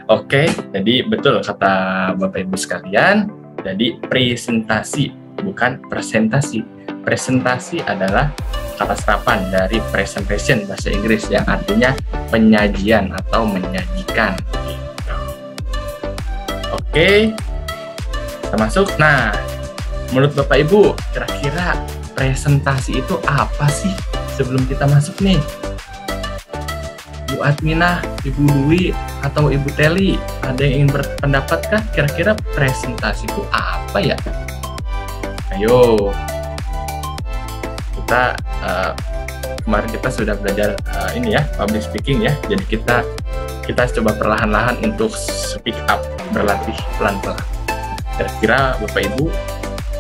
Oke, jadi betul kata Bapak Ibu sekalian. Jadi presentasi, bukan presentasi. Presentasi adalah kata serapan dari presentation bahasa Inggris yang artinya penyajian atau menyajikan. Oke, kita masuk. Nah, menurut Bapak Ibu, kira-kira presentasi itu apa sih sebelum kita masuk nih? Bu Adminah, Ibu Dwi, atau Ibu Teli, ada yang ingin berpendapat kah? Kira-kira presentasi itu apa ya? Ayo, kita kemarin kita sudah belajar ini ya, public speaking ya. Jadi kita coba perlahan-lahan untuk speak up, berlatih pelan-pelan. Kira-kira Bapak Ibu,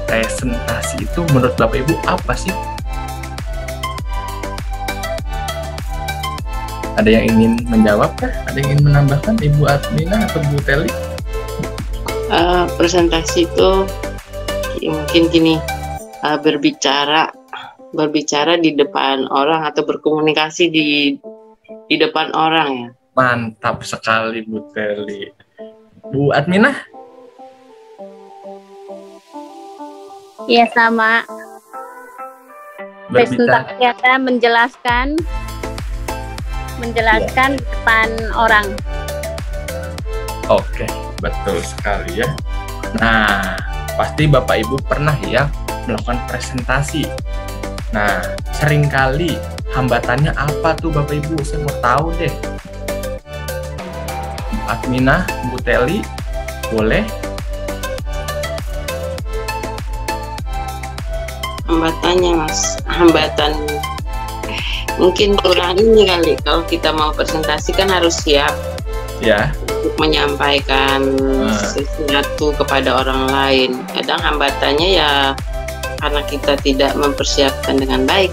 presentasi itu menurut Bapak Ibu apa sih? Ada yang ingin menjawab kah? Ada yang ingin menambahkan, Ibu Adminah atau Bu Teli? Presentasi itu mungkin gini, berbicara di depan orang atau berkomunikasi di depan orang ya. Mantap sekali Bu Teli. Bu Adminah? Iya sama. Presentasi ada menjelaskan di depan orang. Oke, betul sekali ya. Nah, pasti Bapak Ibu pernah ya melakukan presentasi. Nah, seringkali hambatannya apa tuh Bapak Ibu? Saya mau tahu deh. Adminah, Bu Teli, boleh? Hambatannya Mas, hambatan mungkin kurang ini kali. Kalau kita mau presentasi kan harus siap Ya. untuk menyampaikan sesuatu kepada orang lain. Kadang hambatannya ya karena kita tidak mempersiapkan dengan baik.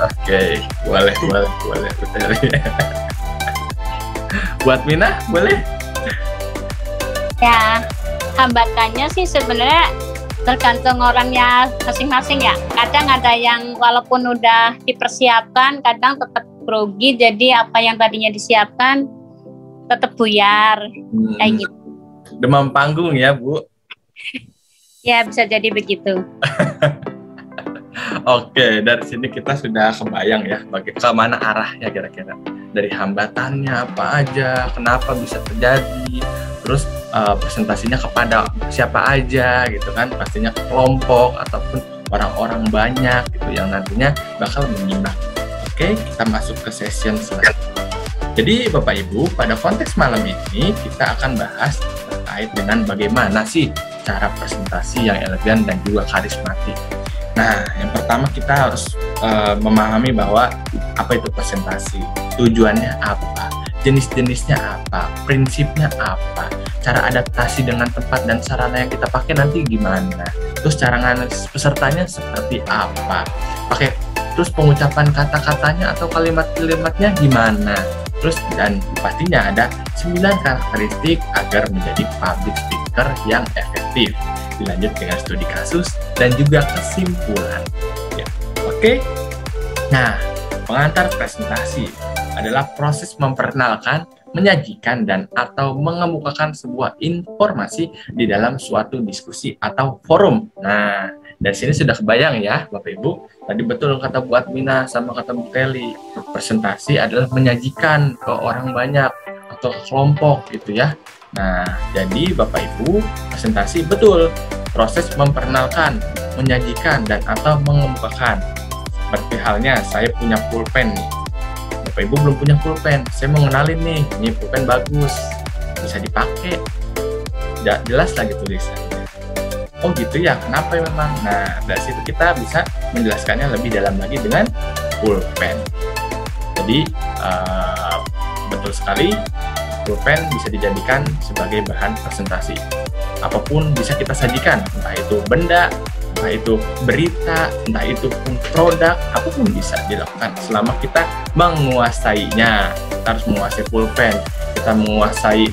Oke, boleh betul. Buat Mina, boleh? Ya, hambatannya sih sebenarnya tergantung orangnya masing-masing ya. Kadang ada yang walaupun udah dipersiapkan, kadang tetap grogi, jadi apa yang tadinya disiapkan tetap buyar, kayak gitu. Demam panggung ya, Bu? Ya, bisa jadi begitu. Oke, dari sini kita sudah kebayang ya, kemana arahnya kira-kira. Dari hambatannya apa aja, kenapa bisa terjadi, terus presentasinya kepada siapa aja gitu kan, pastinya ke kelompok ataupun orang-orang banyak gitu yang nantinya bakal menyimak. Oke, kita masuk ke session selanjutnya. Jadi Bapak Ibu, pada konteks malam ini kita akan bahas terkait dengan bagaimana sih cara presentasi yang elegan dan juga karismatik. Nah, yang pertama kita harus memahami bahwa apa itu presentasi, tujuannya apa, jenis-jenisnya apa, prinsipnya apa, cara adaptasi dengan tempat dan sarana yang kita pakai nanti gimana, terus cara nganalisis pesertanya seperti apa, terus pengucapan kata-katanya atau kalimat-kalimatnya gimana, terus dan pastinya ada 9 karakteristik agar menjadi public speaker yang efektif. Dilanjut dengan studi kasus dan juga kesimpulan. Ya, oke. Nah, pengantar presentasi adalah proses memperkenalkan, menyajikan, dan atau mengemukakan sebuah informasi di dalam suatu diskusi atau forum. Nah, dari sini sudah kebayang ya, Bapak Ibu. Tadi betul kata Bu Adminah sama kata Bu Teli. Presentasi adalah menyajikan ke orang banyak atau ke kelompok gitu ya. Nah, jadi Bapak Ibu, presentasi betul proses memperkenalkan, menyajikan, dan atau mengemukakan. Seperti halnya saya punya pulpen nih. Bapak Ibu belum punya pulpen, saya mau ngenalin nih, ini pulpen bagus, bisa dipakai, jelas lagi tulisannya. Oh gitu ya, kenapa ya memang? Nah, dari situ kita bisa menjelaskannya lebih dalam lagi dengan pulpen. Jadi, betul sekali, pulpen bisa dijadikan sebagai bahan presentasi. Apapun bisa kita sajikan, entah itu benda, entah itu berita, entah itu produk, apapun bisa dilakukan selama kita menguasainya. Kita harus menguasai pulpen, kita menguasai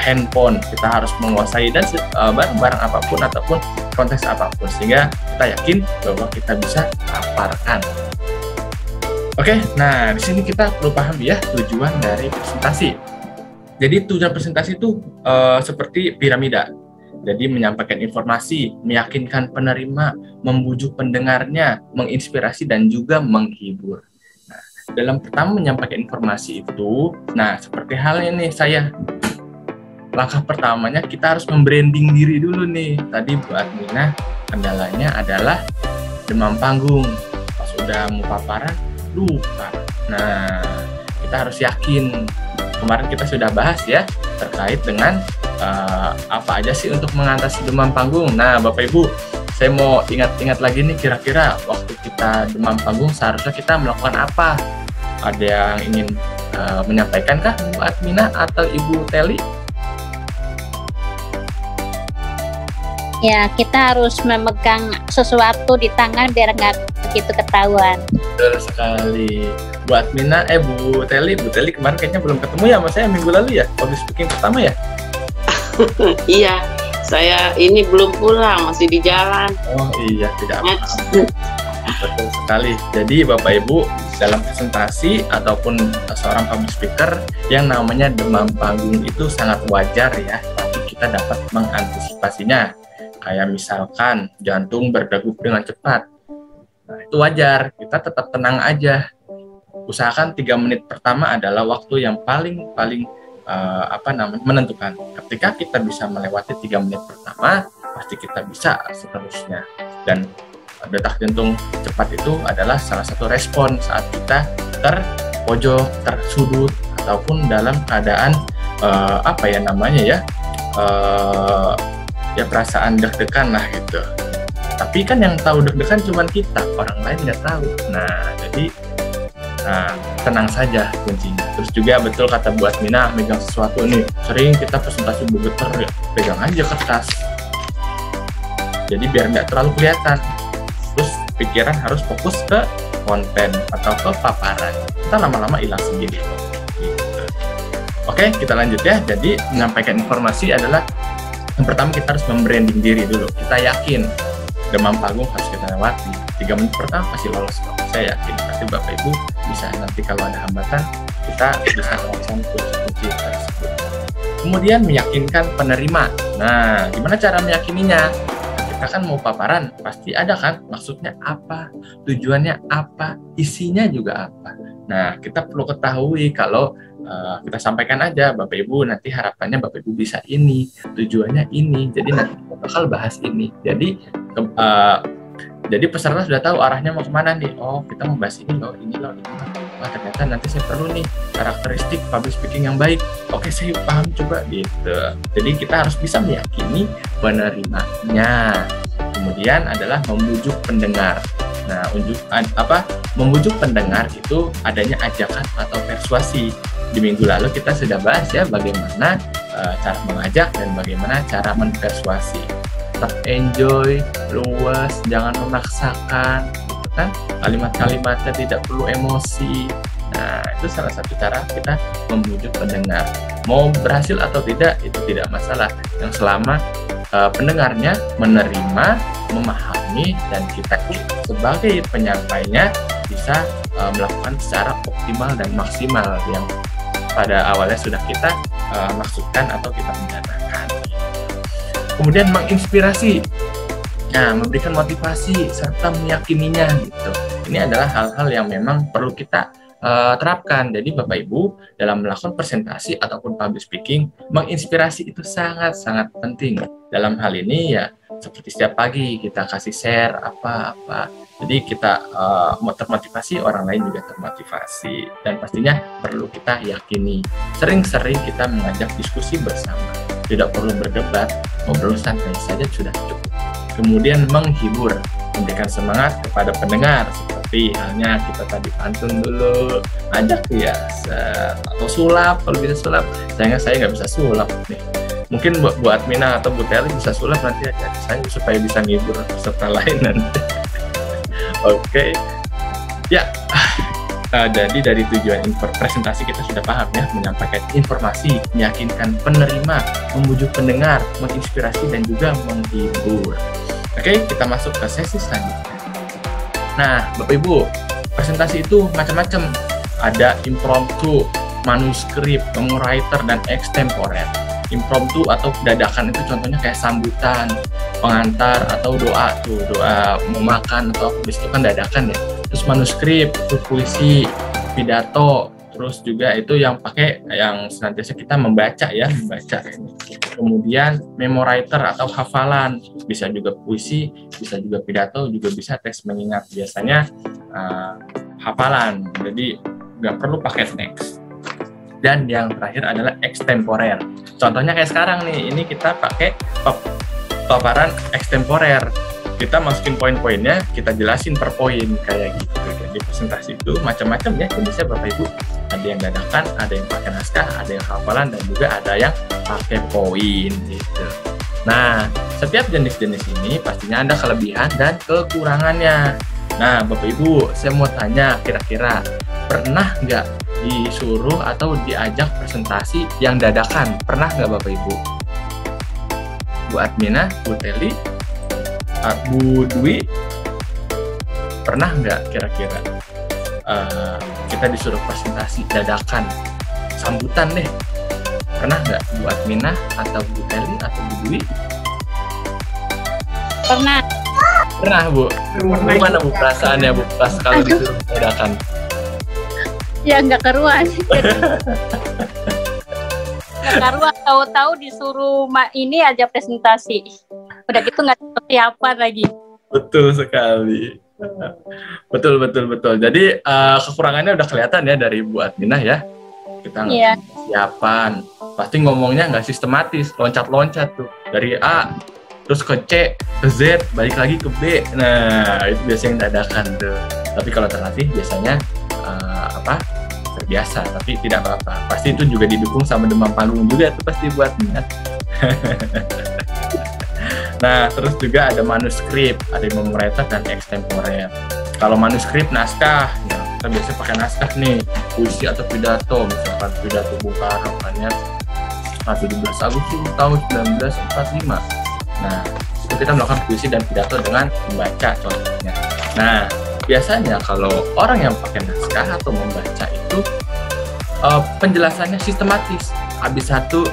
handphone, kita harus menguasai dan barang-barang apapun ataupun konteks apapun, sehingga kita yakin bahwa kita bisa paparkan. Oke, nah di sini kita perlu paham ya tujuan dari presentasi. Jadi tujuan presentasi itu seperti piramida. Jadi menyampaikan informasi, meyakinkan penerima, membujuk pendengarnya, menginspirasi dan juga menghibur. Nah, dalam pertama menyampaikan informasi itu, nah seperti halnya nih saya. Langkah pertamanya kita harus membranding diri dulu nih. Tadi Bu Admina kendalanya adalah demam panggung. Pas udah mau paparan, lupa. Nah, kita harus yakin. Kemarin kita sudah bahas ya terkait dengan apa aja sih untuk mengatasi demam panggung. Nah, Bapak Ibu, saya mau ingat-ingat lagi nih, kira-kira waktu kita demam panggung seharusnya kita melakukan apa? Ada yang ingin menyampaikan kah Bu Admina atau Ibu Teli? Ya, kita harus memegang sesuatu di tangan biar nggak begitu ketahuan. Betul sekali. Bu Admina, Bu Teli kemarin kayaknya belum ketemu ya sama saya minggu lalu ya, public speaking pertama ya? Iya, saya ini belum pulang, masih di jalan. Oh iya, tidak apa-apa. Betul sekali. Jadi Bapak Ibu, dalam presentasi ataupun seorang public speaker yang namanya demam panggung itu sangat wajar ya, tapi kita dapat mengantisipasinya. Kayak misalkan jantung berdegup dengan cepat. Nah, itu wajar, kita tetap tenang aja. Usahakan 3 menit pertama adalah waktu yang paling menentukan. Ketika kita bisa melewati 3 menit pertama, pasti kita bisa seterusnya. Dan detak jantung cepat itu adalah salah satu respon saat kita terpojok, tersudut, ataupun dalam keadaan perasaan deg-degan lah gitu. Tapi kan yang tahu deg-degan cuma kita, orang lain nggak tahu. Nah, tenang saja kuncinya. Terus juga betul kata Bu Admina, megang sesuatu nih. Sering kita presentasi bergetar ya, pegang aja kertas. Jadi biar nggak terlalu kelihatan. Terus pikiran harus fokus ke konten atau ke paparan. Kita lama-lama hilang sendiri. Gitu. Oke, kita lanjut ya. Jadi menyampaikan informasi adalah yang pertama kita harus membranding diri dulu. Kita yakin demam panggung harus kita lewati. 3 menit pertama pasti lolos kok. Saya yakin pasti Bapak Ibu bisa. Nanti kalau ada hambatan kita bisa melakukan kunci tersebut. Kemudian meyakinkan penerima. Nah, gimana cara meyakininya? Kita kan mau paparan, pasti ada kan maksudnya apa, tujuannya apa, isinya juga apa. Nah, kita perlu ketahui kalau kita sampaikan aja, Bapak Ibu nanti harapannya Bapak Ibu bisa ini, tujuannya ini, jadi nanti kita bakal bahas ini. Jadi peserta sudah tahu arahnya mau kemana nih. Oh, kita mau bahas ini loh, ini loh, ini loh. Wah, ternyata nanti saya perlu nih karakteristik public speaking yang baik. Oke, saya paham coba gitu. Jadi kita harus bisa meyakini penerimanya. Kemudian adalah membujuk pendengar. Nah, membujuk pendengar itu adanya ajakan atau persuasi. Di minggu lalu kita sudah bahas ya bagaimana cara mengajak dan bagaimana cara mempersuasi. Tetap enjoy, luas, jangan memaksakan, gitu kan? Kalimat-kalimatnya tidak perlu emosi. Nah, itu salah satu cara kita membujuk pendengar. Mau berhasil atau tidak itu tidak masalah. Yang selama pendengarnya menerima, memahami, dan kita sebagai penyampainya bisa melakukan secara optimal dan maksimal yang pada awalnya sudah kita maksudkan atau kita rencanakan. Kemudian menginspirasi, nah memberikan motivasi serta meyakininya gitu. Ini adalah hal-hal yang memang perlu kita terapkan. Jadi Bapak Ibu dalam melakukan presentasi ataupun public speaking, menginspirasi itu sangat-sangat penting. Dalam hal ini ya seperti setiap pagi kita kasih share apa-apa. Jadi kita termotivasi, orang lain juga termotivasi. Dan pastinya perlu kita yakini. Sering-sering kita mengajak diskusi bersama. Tidak perlu berdebat, ngobrol santai saja sudah cukup. Kemudian menghibur, memberikan semangat kepada pendengar. Seperti halnya kita tadi pantun dulu, ajak biasa. Atau sulap, kalau bisa sulap. Sayangnya saya nggak bisa sulap nih. Mungkin Bu Admina atau Bu Teli bisa sulap nanti aja saya supaya bisa ngibur peserta lain nanti. Oke. Ya, jadi dari tujuan presentasi kita sudah paham ya, menyampaikan informasi, meyakinkan penerima, membujuk pendengar, menginspirasi dan juga menghibur. Oke, kita masuk ke sesi selanjutnya. Nah, Bapak Ibu, presentasi itu macam-macam. Ada impromptu, manuskrip, memoriter, dan extemporer. Impromptu atau dadakan itu contohnya kayak sambutan, pengantar, atau doa tuh, doa mau makan atau habis itu kan dadakan ya. Terus manuskrip itu puisi, pidato, terus juga itu yang pakai yang senantiasa kita membaca ya, membaca ini. Kemudian memoriter atau hafalan, bisa juga puisi, bisa juga pidato, juga bisa teks mengingat. Biasanya hafalan, jadi nggak perlu pakai teks. Dan yang terakhir adalah extemporer. Contohnya kayak sekarang nih, ini kita pakai paparan extemporer. Kita masukin poin-poinnya, kita jelasin per poin kayak gitu. Jadi presentasi itu macam-macam ya jenisnya Bapak Ibu. Ada yang dadakan, ada yang pakai naskah, ada yang hafalan, dan juga ada yang pakai poin gitu. Nah, setiap jenis-jenis ini pastinya ada kelebihan dan kekurangannya. Nah, Bapak Ibu, saya mau tanya, kira-kira pernah nggak disuruh atau diajak presentasi yang dadakan? Pernah nggak Bapak Ibu? Bu Admina, Bu Teli, Bu Dwi, pernah nggak kira-kira kita disuruh presentasi dadakan, sambutan deh? Pernah nggak Bu Admina atau Bu Teli atau Bu Dwi? Pernah. Pernah Bu. Gimana Bu perasaannya Bu pas kalau disuruh dadakan? Ya nggak keruan. Nggak keruan, tahu-tahu disuruh ini aja presentasi. Udah gitu nggak persiapan lagi. Betul sekali. Betul. Jadi kekurangannya udah kelihatan ya dari Bu Adminah ya. Kita nggak persiapan. Pasti ngomongnya nggak sistematis, loncat-loncat tuh dari A terus ke C, ke Z, balik lagi ke B. Nah, itu biasanya dadakan tuh. Tapi kalau terlatih biasanya terbiasa, tapi tidak apa-apa. Pasti itu juga didukung sama demam panggung juga tuh pasti buat minat. Nah, terus juga ada manuskrip, ada memoriter dan extemporer. Kalau manuskrip naskah, ya, kita biasanya pakai naskah nih, puisi atau pidato, misalkan pidato Bung Karno kan ya, 17 Agustus tahun 1945. Nah, itu kita melakukan puisi dan pidato dengan membaca contohnya. Nah, biasanya kalau orang yang pakai naskah atau membaca itu penjelasannya sistematis, habis 1,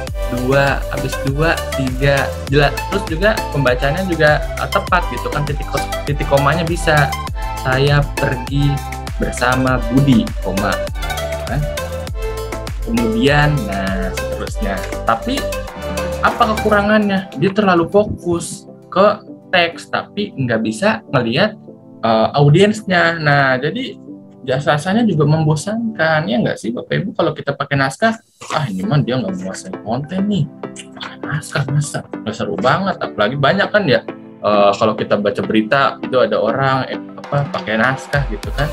2, habis 2, 3, jelas. Terus juga pembacanya juga tepat gitu kan, titik komanya bisa. Saya pergi bersama Budi, koma. Kan? Kemudian, nah seterusnya. Tapi apa kekurangannya? Dia terlalu fokus ke teks, tapi nggak bisa ngelihat audiensnya. Nah, jadi rasanya juga membosankan, ya nggak sih Bapak Ibu? Kalau kita pakai naskah, ini mah dia nggak menguasai konten nih, pakai naskah masa nggak seru banget. Apalagi banyak kan ya, kalau kita baca berita itu ada orang pakai naskah gitu kan,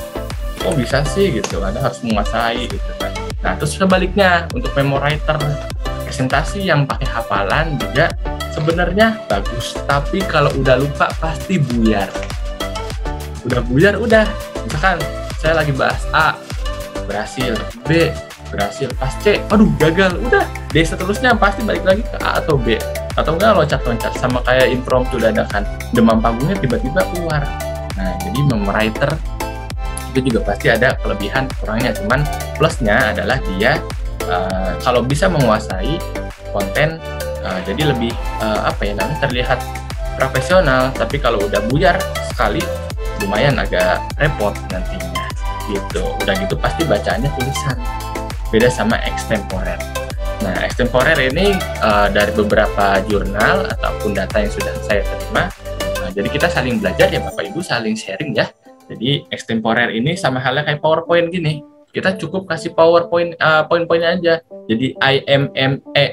kok bisa sih gitu, Anda harus menguasai gitu kan. Nah, terus sebaliknya untuk memoriter, presentasi yang pakai hafalan juga sebenarnya bagus, tapi kalau udah lupa pasti buyar. Udah buyar, udah misalkan saya lagi bahas A, berhasil, B, berhasil, pas C, aduh gagal, udah D seterusnya pasti balik lagi ke A atau B, atau enggak loncat-loncat, sama kayak impromptu dadakan, demam panggungnya tiba-tiba keluar. Nah, jadi memoriter itu juga pasti ada kelebihan kurangnya, cuman plusnya adalah dia kalau bisa menguasai konten, jadi lebih terlihat profesional. Tapi kalau udah buyar sekali, lumayan agak repot nantinya gitu. Udah gitu pasti bacaannya tulisan, beda sama extemporer. Nah, extemporer ini dari beberapa jurnal ataupun data yang sudah saya terima, jadi kita saling belajar ya Bapak Ibu, saling sharing ya. Jadi extemporer ini sama halnya kayak PowerPoint gini, kita cukup kasih PowerPoint poin-poinnya aja. Jadi IMME,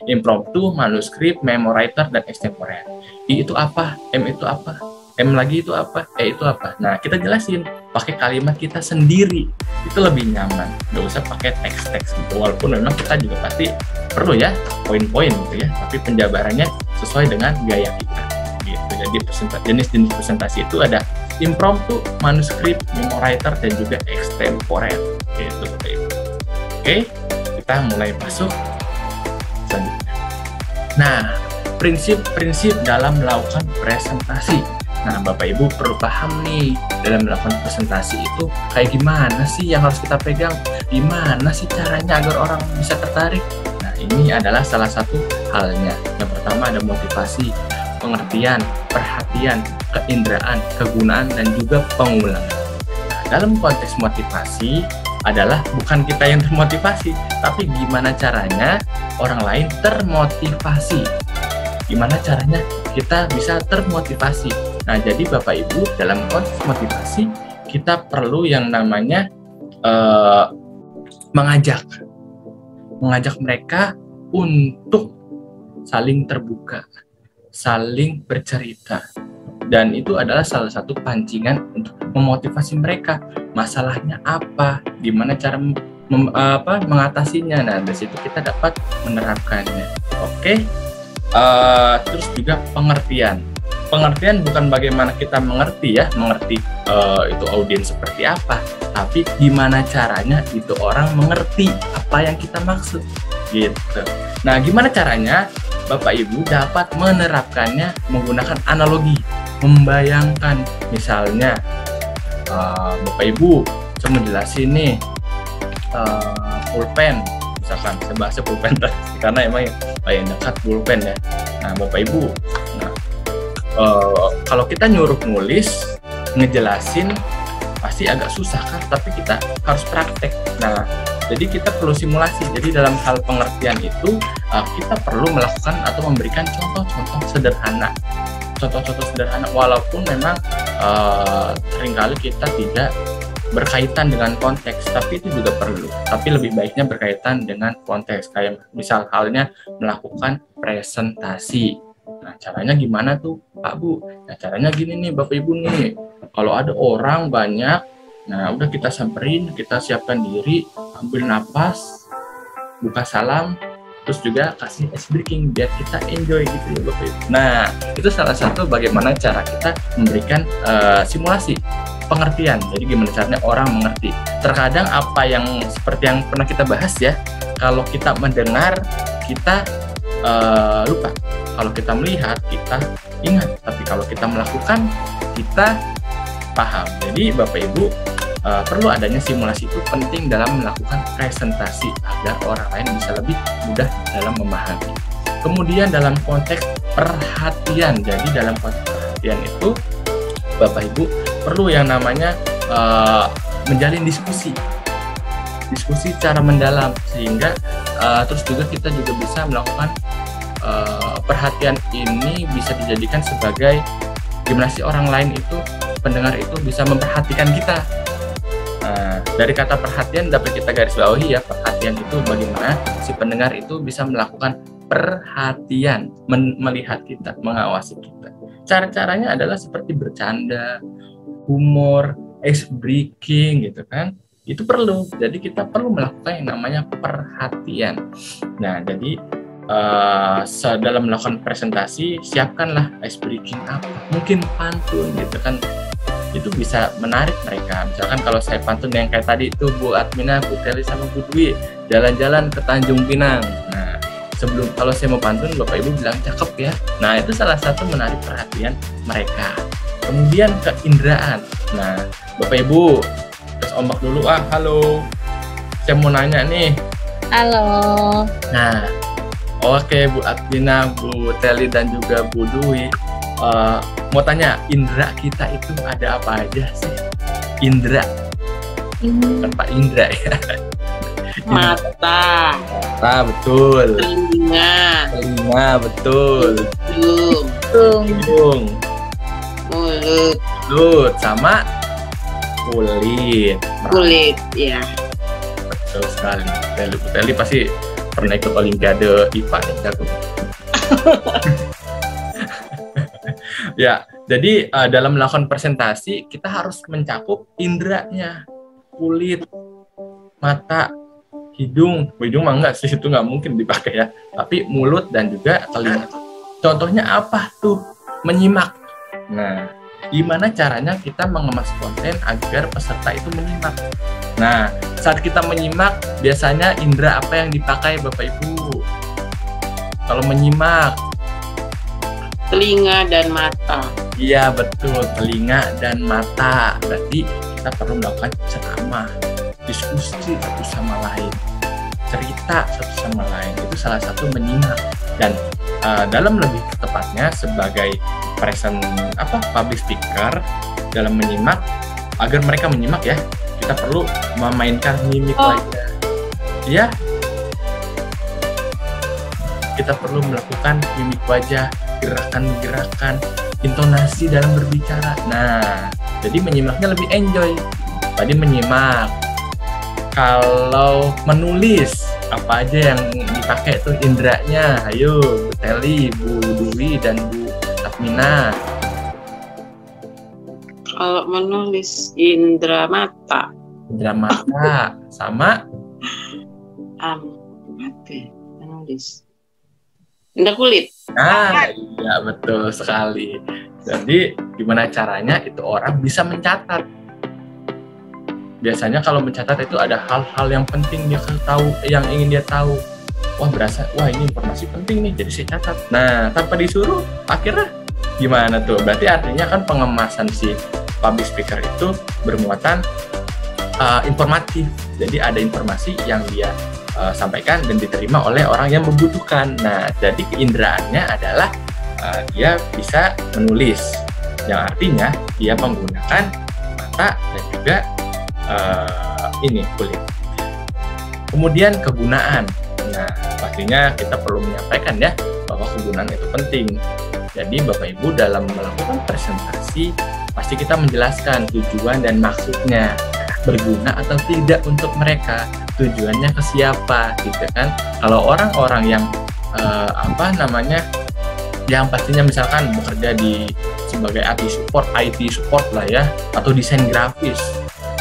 impromptu, manuskrip, memoriter, dan extemporer. I itu apa? M itu apa? M lagi itu apa? E itu apa? Nah, kita jelasin pakai kalimat kita sendiri, itu lebih nyaman, nggak usah pakai teks-teks gitu. Walaupun memang kita juga pasti perlu ya poin-poin gitu ya, tapi penjabarannya sesuai dengan gaya kita gitu. Jadi jenis-jenis presentasi itu ada impromptu, manuskrip, memoriter, dan juga extemporer gitu. Oke, kita mulai masuk selanjutnya. Nah, prinsip-prinsip dalam melakukan presentasi. Nah, Bapak Ibu perlu paham nih, dalam melakukan presentasi itu kayak gimana sih yang harus kita pegang, gimana sih caranya agar orang bisa tertarik. Nah, ini adalah salah satu halnya. Yang pertama ada motivasi, pengertian, perhatian, keinderaan, kegunaan, dan juga pengulangan. Nah, dalam konteks motivasi adalah bukan kita yang termotivasi, tapi gimana caranya orang lain termotivasi. Gimana caranya kita bisa termotivasi. Nah, jadi Bapak Ibu dalam konteks motivasi kita perlu yang namanya mengajak mereka untuk saling terbuka, saling bercerita. Dan itu adalah salah satu pancingan untuk memotivasi mereka. Masalahnya apa? Gimana cara mengatasinya? Nah, dari situ kita dapat menerapkannya. Oke. Terus juga pengertian. Pengertian bukan bagaimana kita mengerti itu audiens seperti apa, tapi gimana caranya itu orang mengerti apa yang kita maksud, gitu. Nah, gimana caranya Bapak Ibu dapat menerapkannya menggunakan analogi, membayangkan. Misalnya Bapak Ibu saya mau jelasin nih pulpen, misalkan saya bahasnya pulpen karena emang yang dekat pulpen ya. Nah, Bapak Ibu, kalau kita nyuruh nulis, ngejelasin pasti agak susah kan, tapi kita harus praktek. Nah, jadi kita perlu simulasi. Jadi dalam hal pengertian itu kita perlu melakukan atau memberikan contoh-contoh sederhana. Contoh-contoh sederhana walaupun memang seringkali kita tidak berkaitan dengan konteks, tapi itu juga perlu. Tapi lebih baiknya berkaitan dengan konteks. Kayak misal halnya melakukan presentasi. Nah, caranya gimana tuh Pak Bu? Nah, caranya gini nih Bapak Ibu nih. Kalau ada orang banyak, nah udah kita samperin, kita siapkan diri, ambil napas, buka salam, terus juga kasih ice breaking biar kita enjoy gitu ya Bapak Ibu. Nah, itu salah satu bagaimana cara kita memberikan simulasi pengertian. Jadi gimana caranya orang mengerti. Terkadang apa yang seperti yang pernah kita bahas ya, kalau kita mendengar kita lupa. Kalau kita melihat, kita ingat. Tapi kalau kita melakukan, kita paham. Jadi Bapak Ibu, perlu adanya simulasi itu penting dalam melakukan presentasi agar orang lain bisa lebih mudah dalam memahami. Kemudian dalam konteks perhatian. Jadi dalam konteks perhatian itu, Bapak Ibu perlu yang namanya menjalin diskusi secara mendalam, sehingga terus juga kita juga bisa melakukan perhatian ini bisa dijadikan sebagai gimana sih orang lain itu, pendengar itu bisa memperhatikan kita. Dari kata perhatian dapat kita garis bawahi ya, perhatian itu bagaimana si pendengar itu bisa melakukan perhatian, melihat kita, mengawasi kita. Cara-caranya adalah seperti bercanda, humor, ice breaking gitu kan. Itu perlu. Jadi kita perlu melakukan yang namanya perhatian. Nah, jadi dalam melakukan presentasi, siapkanlah ice breaking apa, mungkin pantun gitu kan, itu bisa menarik mereka. Misalkan kalau saya pantun yang kayak tadi itu, Bu Admina, Bu Teli sama Bu Dwi jalan-jalan ke Tanjung Pinang. Nah, sebelum kalau saya mau pantun, Bapak Ibu bilang cakep ya. Nah, itu salah satu menarik perhatian mereka. Kemudian keinderaan. Nah, Bapak Ibu terus ombak dulu. Halo, saya mau nanya nih. Halo. Nah, oke Bu Admina, Bu Teli dan juga Bu Dwi, mau tanya, indera kita itu ada apa aja sih? Indera, bukan Pak Indra ya. Mata, betul. telinga, betul. hidung, mulut, sama kulit. ya. Betul sekali. Bu Teli pasti pernah ikut Olimpiade IPA nih, jago. Ya, jadi dalam melakukan presentasi kita harus mencakup inderanya, kulit, mata, hidung mah enggak sih, itu nggak mungkin dipakai ya. Tapi mulut dan juga telinga. Contohnya apa tuh? Menyimak. Nah, gimana caranya kita mengemas konten agar peserta itu menyimak? Nah, saat kita menyimak, biasanya indera apa yang dipakai Bapak Ibu? Kalau menyimak, telinga dan mata. Iya betul, telinga dan mata. Berarti kita perlu melakukan ceramah, diskusi satu sama lain, cerita satu sama lain. Itu salah satu menyimak. Dan dalam lebih tepatnya sebagai public speaker, dalam menyimak, agar mereka menyimak ya, kita perlu memainkan mimik wajah. Ya, kita perlu melakukan mimik wajah, gerakan-gerakan, intonasi dalam berbicara. Nah, jadi menyimaknya lebih enjoy. Tadi menyimak. Kalau menulis, apa aja yang dipakai tuh inderanya? Ayo, Bu Teli, Bu Dwi, dan Bu Atmina. Kalau menulis indera mata. Indera mata sama menulis. Indera kulit. Nah, iya betul sekali. Jadi gimana caranya itu orang bisa mencatat. Biasanya kalau mencatat itu ada hal-hal yang penting dia tahu, yang ingin dia tahu. Wah ini informasi penting nih, jadi saya catat. Nah, tanpa disuruh, akhirnya gimana tuh? Berarti artinya kan pengemasan si public speaker itu bermuatan informatif. Jadi ada informasi yang dia sampaikan dan diterima oleh orang yang membutuhkan. Nah, jadi keinderaannya adalah dia bisa menulis, yang artinya dia menggunakan mata dan juga kulit. Kemudian kegunaan. Nah, pastinya kita perlu menyampaikan ya bahwa kegunaan itu penting. Jadi Bapak Ibu dalam melakukan presentasi pasti kita menjelaskan tujuan dan maksudnya, berguna atau tidak untuk mereka, tujuannya ke siapa gitu kan. Kalau orang-orang yang yang pastinya misalkan bekerja sebagai IT support lah ya, atau desain grafis,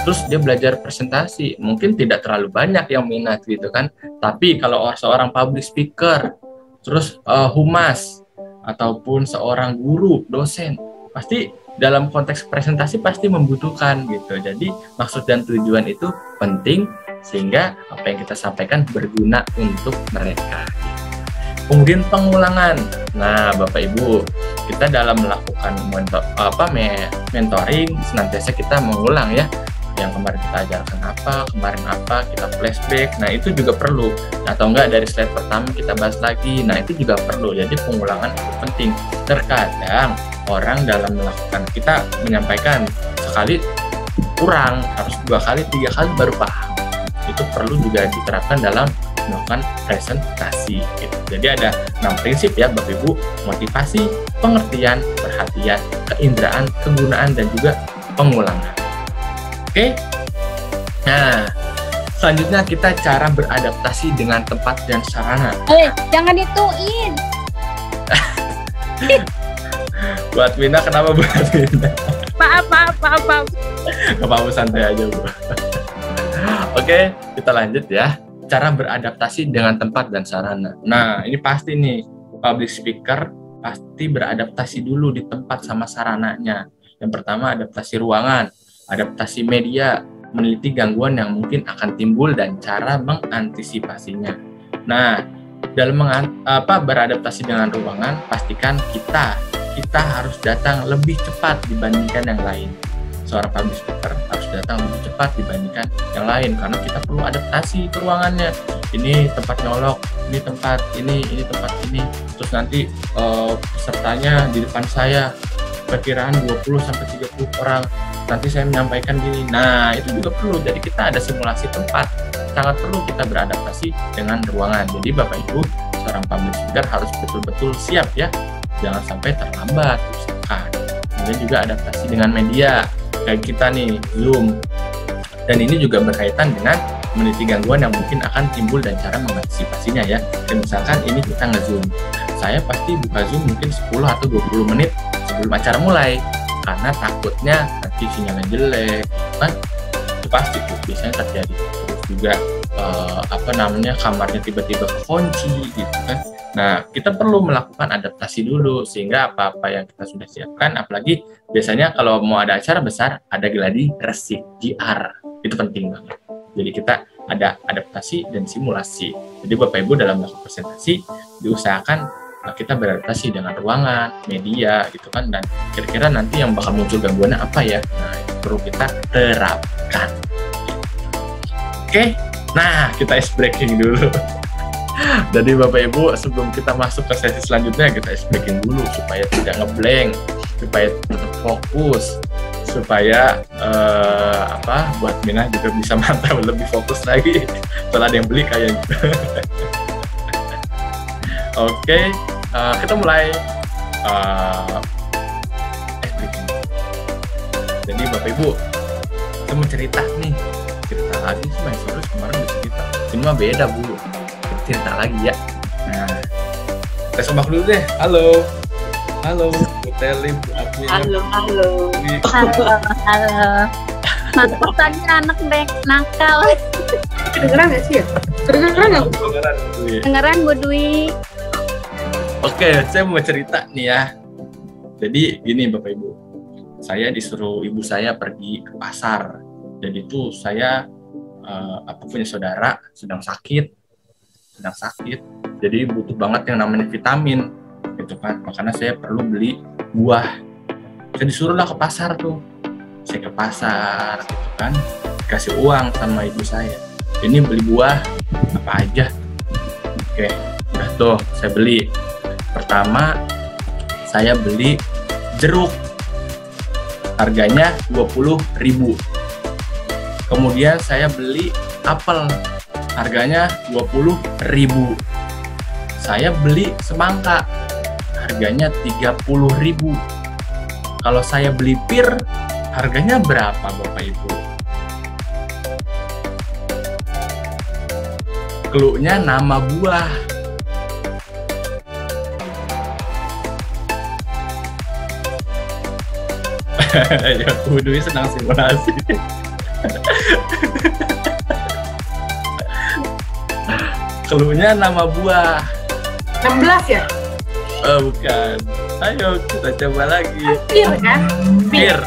terus dia belajar presentasi, mungkin tidak terlalu banyak yang minat gitu kan. Tapi kalau seorang public speaker, terus humas, ataupun seorang guru, dosen, pasti dalam konteks presentasi pasti membutuhkan gitu. Jadi maksud dan tujuan itu penting sehingga apa yang kita sampaikan berguna untuk mereka. Kemudian pengulangan. Nah, Bapak Ibu, kita dalam melakukan mentoring senantiasa kita mengulang ya. Yang kemarin kita ajarkan apa, kita flashback. Nah, itu juga perlu. Atau enggak dari slide pertama kita bahas lagi. Nah, itu juga perlu. Jadi pengulangan itu penting. Terkadang orang dalam melakukan, kita menyampaikan sekali kurang, harus 2 kali, 3 kali baru paham. Itu perlu juga diterapkan dalam melakukan presentasi gitu. Jadi ada 6 prinsip ya Bapak Ibu: motivasi, pengertian, perhatian, keinderaan, kegunaan, dan juga pengulangan. Oke. Nah, selanjutnya kita cara beradaptasi dengan tempat dan sarana. Jangan dituin. Buat Mina, kenapa buat Mina? Maaf. Gak apa-apa, santai aja Bu. Oke, kita lanjut ya. Cara beradaptasi dengan tempat dan sarana. Nah, ini pasti nih, public speaker pasti beradaptasi dulu di tempat sama sarananya. Yang pertama, adaptasi ruangan, adaptasi media, meneliti gangguan yang mungkin akan timbul dan cara mengantisipasinya. Nah, dalam beradaptasi dengan ruangan, pastikan kita harus datang lebih cepat dibandingkan yang lain. Seorang public speaker harus datang lebih cepat dibandingkan yang lain karena kita perlu adaptasi ke ruangannya. Ini tempat nyolok, ini tempat ini tempat ini. Terus nanti pesertanya di depan saya perkiraan 20-30 orang. Nanti saya menyampaikan gini. Nah, itu juga perlu. Jadi kita ada simulasi tempat. Sangat perlu kita beradaptasi dengan ruangan. Jadi Bapak Ibu, seorang public speaker harus betul-betul siap ya. Jangan sampai terlambat usahakan. Kemudian juga adaptasi dengan media. Kayak kita nih, Zoom. Dan ini juga berkaitan dengan meneliti gangguan yang mungkin akan timbul dan cara mengantisipasinya ya. Dan misalkan ini kita nge-Zoom. Saya pasti buka Zoom mungkin 10 atau 20 menit sebelum acara mulai. Karena takutnya nanti sinyalnya jelek, kan? Itu pasti tuh biasanya terjadi. Terus juga kamarnya tiba-tiba kekunci gitu kan. Nah, kita perlu melakukan adaptasi dulu sehingga apa-apa yang kita sudah siapkan, apalagi biasanya kalau mau ada acara besar, ada gladi resik, GR. Itu penting banget. Jadi kita ada adaptasi dan simulasi. Jadi Bapak Ibu dalam melakukan presentasi diusahakan kita beradaptasi dengan ruangan, media gitu kan, dan kira-kira nanti yang bakal muncul gangguannya apa ya. Nah, itu perlu kita terapkan. Oke, nah kita ice breaking dulu. Jadi Bapak Ibu, sebelum kita masuk ke sesi selanjutnya, kita ice breaking dulu supaya tidak ngeblank, supaya tetap fokus, supaya buat Minah juga bisa mantap lebih fokus lagi. Setelah ada yang beli kayaknya. Oke, kita mulai ice breaking. Jadi Bapak Ibu, kita mau cerita nih, cerita lagi sih Mas Surus kemarin udah cerita. Ini mah beda Bu, cerita lagi ya. Nah, kita sombak dulu deh. Halo Bu Teli, Bu Admin. Halo. Mantap tadi anak dek nakal. Kedengeran nggak sih ya? Kedengeran nggak? Dengeran Bu Dwi. Oke, saya mau cerita nih ya. Jadi gini Bapak Ibu, saya disuruh ibu saya pergi ke pasar. Jadi itu saya punya saudara sedang sakit. Jadi butuh banget yang namanya vitamin, gitu kan. Makanya saya perlu beli buah. Saya disuruh lah ke pasar tuh. Saya ke pasar, gitu kan. Kasih uang sama ibu saya. Ini beli buah apa aja. Oke, udah tuh saya beli. Pertama, saya beli jeruk. Harganya 20.000. Kemudian saya beli apel. Harganya 20.000. Saya beli semangka. Harganya 30.000. Kalau saya beli pir, harganya berapa Bapak Ibu? Cluenya nama buah. Ya, Bu Dwi senang simulasi. Cluenya nama buah. 16 ya? Oh, bukan. Ayo kita coba lagi. Pir kan? Pir.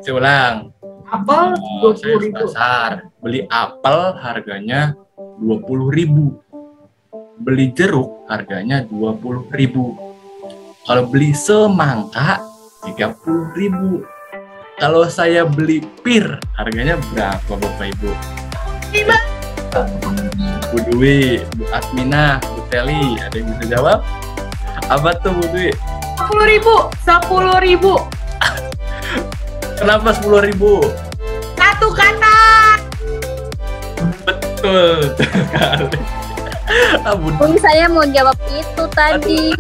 Saya ulang. Apel Saya ke 20.000. pasar. Beli apel harganya 20.000. Beli jeruk harganya 20.000. Kalau beli semangka 30.000. Kalau saya beli pir, harganya berapa Bapak Ibu? 5. Bu Dwi, Bu Admina, Bu Teli, ada yang bisa jawab? Apa tuh Bu Dwi? 10.000. Kenapa 10.000? Satu kata. Betul sekali. Bu Bung, saya mau jawab itu tadi.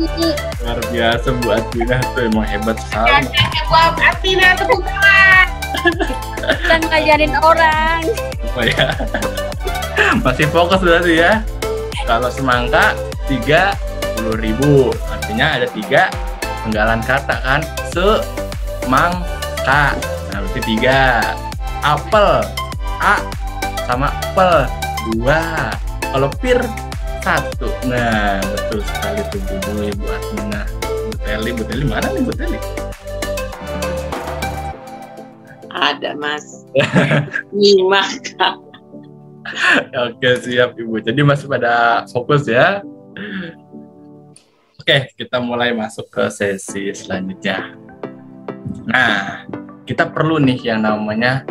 luar biasa Bu Admina tuh emang hebat sekali. Buat Atina tepuk tangan. Kita ngajarin orang. Apa ya? Masih fokus berarti ya. Kalau semangka 30.000, artinya ada 3 penggalan kata kan. Semangka. Nah, berarti 3. Apel, A sama pel 2. Kalau pir 1. Nah, betul sekali tuh Bu Dwi, Bu Admina. Bu Teli mana nih Bu Teli? Ada Mas. 5 Kak. Oke, siap Ibu. Jadi masih pada fokus ya. Oke, kita mulai masuk ke sesi selanjutnya. Nah, kita perlu nih yang namanya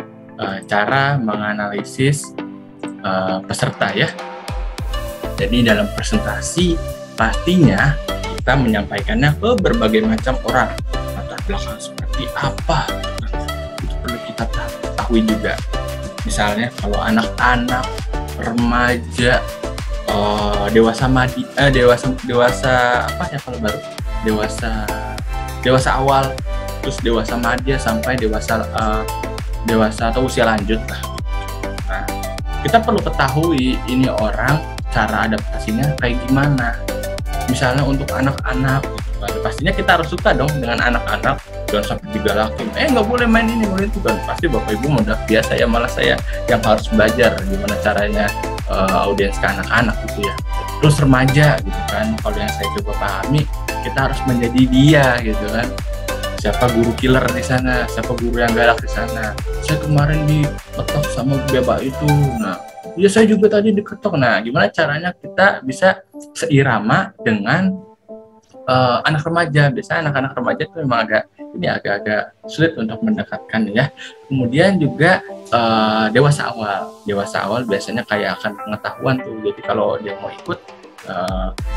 cara menganalisis peserta ya. Jadi dalam presentasi pastinya kita menyampaikannya ke berbagai macam orang. Latar belakang seperti apa? Itu perlu kita ketahui juga. Misalnya kalau anak-anak, remaja, dewasa apa ya kalau baru dewasa awal, terus dewasa madya sampai dewasa atau usia lanjut lah. Nah, kita perlu ketahui ini orang cara adaptasinya kayak gimana. Misalnya untuk anak-anak, pastinya kita harus suka dong dengan anak-anak. Jangan sampai digalakin, nggak boleh main ini, boleh itu kan. Pasti Bapak Ibu udah biasa ya, malah saya yang harus belajar gimana caranya audiens ke anak-anak gitu ya. Terus remaja gitu kan, kalau yang saya coba pahami, kita harus menjadi dia gitu kan. Siapa guru killer di sana, siapa guru yang galak di sana. Saya kemarin diketok sama beba itu, nah ya saya juga tadi diketok. Nah, gimana caranya kita bisa seirama dengan anak remaja? Biasanya anak-anak remaja itu memang agak-agak sulit untuk mendekatkan ya. Kemudian juga dewasa awal biasanya kayak akan pengetahuan tuh. Jadi kalau dia mau ikut,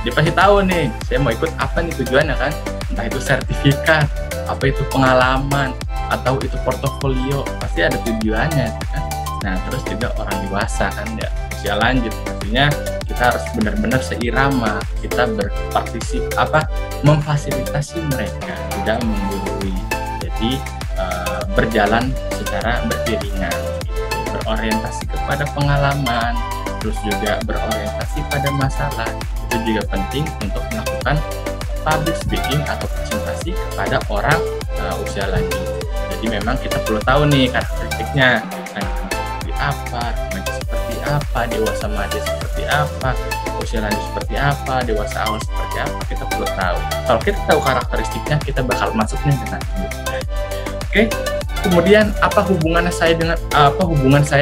dia pasti tahu nih, saya mau ikut apa nih tujuannya kan? Entah itu sertifikat, apa itu pengalaman, atau itu portofolio, pasti ada tujuannya kan. Nah, terus juga orang dewasa kan ya, usia lanjut, artinya kita harus benar-benar seirama, kita memfasilitasi mereka, tidak menggurui. Jadi berjalan secara beriringan, berorientasi kepada pengalaman, terus juga berorientasi pada masalah. Itu juga penting untuk melakukan public speaking atau presentasi kepada orang usia lanjut. Jadi memang kita perlu tahu nih karakteristiknya, anak-anak seperti apa, remaja seperti apa, dewasa maja seperti apa, usia lanjut seperti apa, dewasa awal seperti apa, kita perlu tahu. Kalau kita tahu karakteristiknya, kita bakal masuknya dengan mudah. Oke. Kemudian apa hubungan saya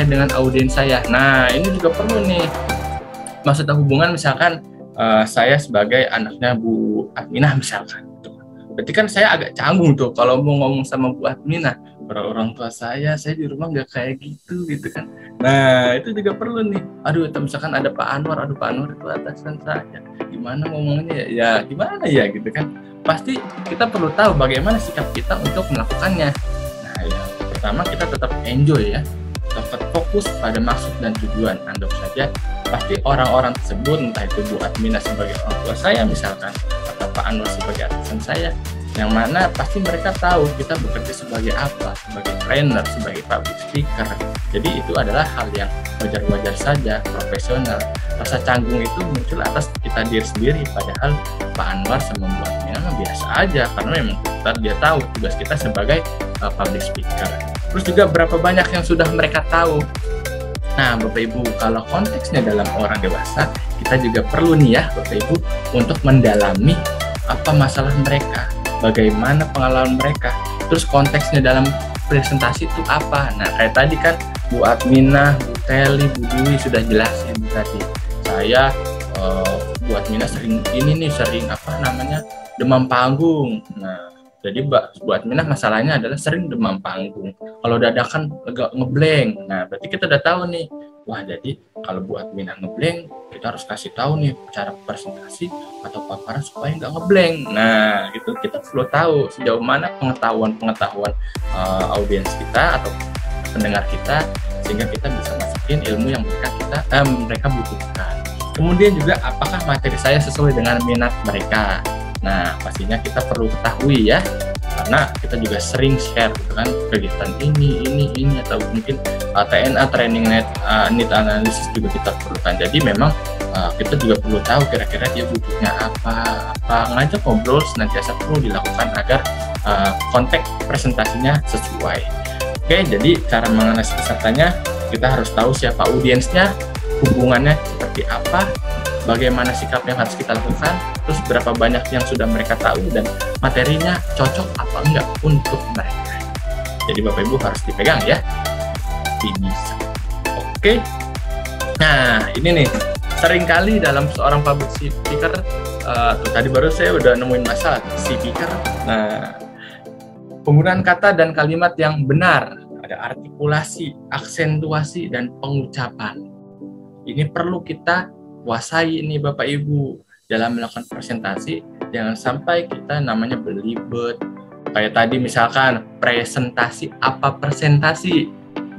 dengan audiens saya? Nah, ini juga perlu nih. Maksudnya hubungan misalkan saya sebagai anaknya Bu Adminah misalkan. Berarti kan saya agak canggung tuh kalau mau ngomong sama Bu Adminah. Para orang tua saya di rumah nggak kayak gitu kan. Nah, itu juga perlu nih. Aduh, misalkan ada Pak Anwar itu atasan saya. Gimana ngomongnya ya gimana ya gitu kan. Pasti kita perlu tahu bagaimana sikap kita untuk melakukannya. Ya, pertama kita tetap enjoy ya, tetap fokus pada maksud dan tujuan. Anggap saja pasti orang-orang tersebut, entah itu Bu Adminah sebagai orang tua saya misalkan, atau Pak Anwar sebagai atasan saya, yang mana pasti mereka tahu kita bekerja sebagai apa, sebagai trainer, sebagai public speaker. Jadi itu adalah hal yang wajar-wajar saja, profesional. Rasa canggung itu muncul atas kita diri sendiri, padahal Pak Anwar sama Bu Adminah biasa aja, karena memang dia tahu tugas kita sebagai public speaker. Terus juga berapa banyak yang sudah mereka tahu. Nah, Bapak Ibu, kalau konteksnya dalam orang dewasa, kita juga perlu nih ya Bapak Ibu untuk mendalami apa masalah mereka, bagaimana pengalaman mereka, terus konteksnya dalam presentasi itu apa. Nah, kayak tadi kan Bu Adminah, Bu Teli, Bu Dwi sudah jelasin tadi. Saya Bu Adminah sering demam panggung. Nah, jadi Bu Adminah masalahnya adalah sering demam panggung. Kalau dadakan agak ngeblank. Nah, berarti kita udah tahu nih. Wah, jadi kalau Bu Adminah ngeblank, kita harus kasih tahu nih cara presentasi atau paparan supaya nggak ngeblank. Nah, itu kita perlu tahu sejauh mana pengetahuan audiens kita atau pendengar kita, sehingga kita bisa masukin ilmu yang mereka butuhkan. Kemudian juga apakah materi saya sesuai dengan minat mereka. Nah, pastinya kita perlu ketahui ya, karena kita juga sering share gitu kan, kegiatan ini, atau mungkin TNA training need analysis juga kita perlukan. Jadi memang kita juga perlu tahu kira-kira dia butuhnya apa, ngajak ngobrol senantiasa perlu dilakukan agar konteks presentasinya sesuai. Oke, jadi cara menganalisis pesertanya, kita harus tahu siapa audiensnya, hubungannya seperti apa, bagaimana sikap yang harus kita lakukan, terus berapa banyak yang sudah mereka tahu, dan materinya cocok apa enggak untuk mereka. Jadi Bapak Ibu harus dipegang ya, bisa. Oke. Nah, ini nih, seringkali dalam seorang public speaker, tadi baru saya udah nemuin masalah speaker. Nah, penggunaan kata dan kalimat yang benar, ada artikulasi, aksentuasi, dan pengucapan. Ini perlu kita kuasai ini Bapak Ibu dalam melakukan presentasi. Jangan sampai kita namanya belibet. Kayak tadi misalkan presentasi apa presentasi.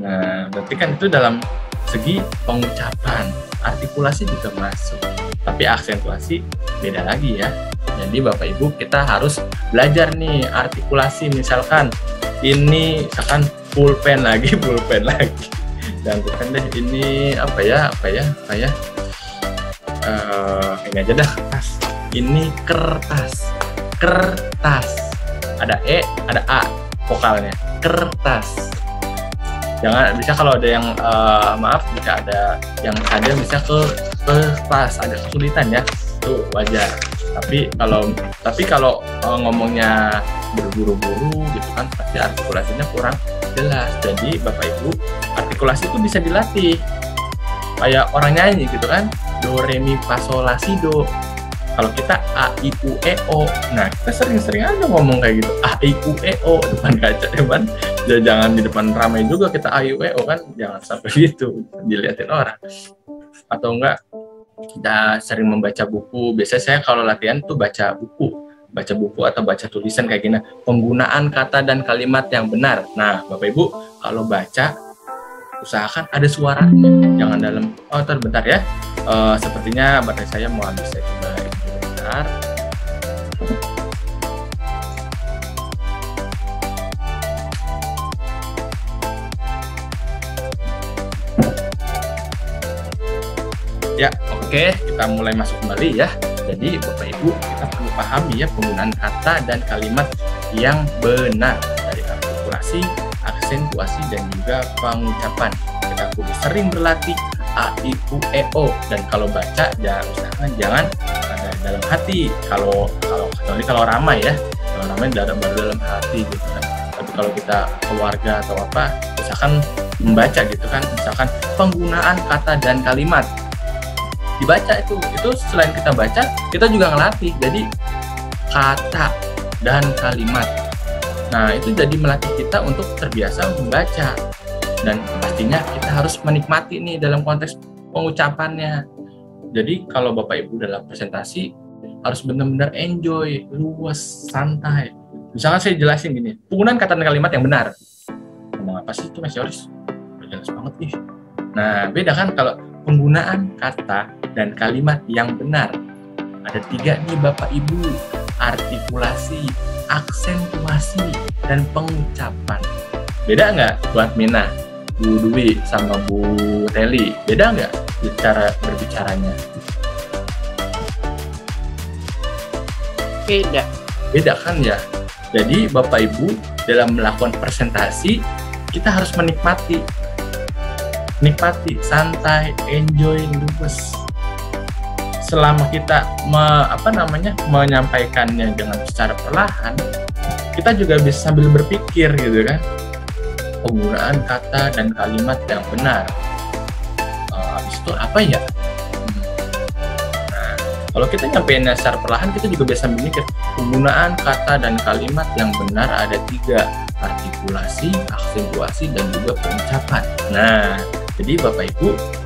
Nah, berarti kan itu dalam segi pengucapan. Artikulasi juga masuk. Tapi aksentuasi beda lagi ya. Jadi Bapak Ibu kita harus belajar nih artikulasi, misalkan ini misalkan pulpen lagi. Dan bukan deh ini apa ya ini aja dah, kertas. Ini kertas. Ada E, ada A vokalnya. Kertas. Jangan, bisa kalau ada yang jika ada yang hadir bisa ke kelas, ada kesulitan ya, itu wajar. Tapi kalau ngomongnya berburu-buru gitu kan, pasti artikulasinya kurang jelas. Jadi Bapak Ibu, artikulasi itu bisa dilatih. kayak orang nyanyi gitu kan, do re mi fa sol la si do. Kalau kita a i u e o, nah kita sering-sering aja ngomong kayak gitu, a i u e o depan kaca, depan, jangan di depan ramai juga kita a i u e o kan, jangan sampai gitu dilihatin orang. Atau enggak kita sering membaca buku, biasanya saya kalau latihan tuh baca buku atau baca tulisan kayak gini, penggunaan kata dan kalimat yang benar. Nah Bapak Ibu kalau baca usahakan ada suaranya, jangan dalam, oh bentar ya, sepertinya baterai saya mau habis, saya coba bentar. Ya, oke, kita mulai masuk kembali ya. Jadi Bapak Ibu, kita perlu pahami ya penggunaan kata dan kalimat yang benar dari artikulasi, aksentuasi, dan juga pengucapan. Kita perlu sering berlatih a, i, u, e, o. Dan kalau baca, jangan ada dalam hati. Kecuali kalau ramai ya, kalau ramai baru dalam hati gitu kan. Tapi kalau kita keluarga atau apa, misalkan membaca gitu kan, misalkan penggunaan kata dan kalimat. Dibaca itu selain kita baca, kita juga ngelatih. Jadi kata dan kalimat. Nah, itu jadi melatih kita untuk terbiasa membaca. Dan pastinya kita harus menikmati nih dalam konteks pengucapannya. Jadi kalau Bapak Ibu dalam presentasi harus benar-benar enjoy, luas, santai. Misalkan saya jelasin gini, penggunaan kata dan kalimat yang benar. Ngomong apa sih itu Mas Yoris? Jelas banget nih. Nah, beda kan kalau penggunaan kata dan kalimat yang benar. Ada 3 nih Bapak Ibu, artikulasi, aksentuasi, dan pengucapan. Beda nggak buat Mina, Bu Dwi, sama Bu Teli? Beda nggak cara berbicaranya? Beda kan ya? Jadi Bapak Ibu dalam melakukan presentasi, kita harus menikmati, santai, enjoy, luwes. Selama kita menyampaikannya dengan secara perlahan, kita juga bisa sambil berpikir gitu kan, penggunaan kata dan kalimat yang benar. Habis itu apa ya? Nah, kalau kita nyampeinnya secara perlahan, kita juga bisa memikir penggunaan kata dan kalimat yang benar ada 3, artikulasi, aksentuasi, dan juga pengucapan. Nah, jadi Bapak Ibu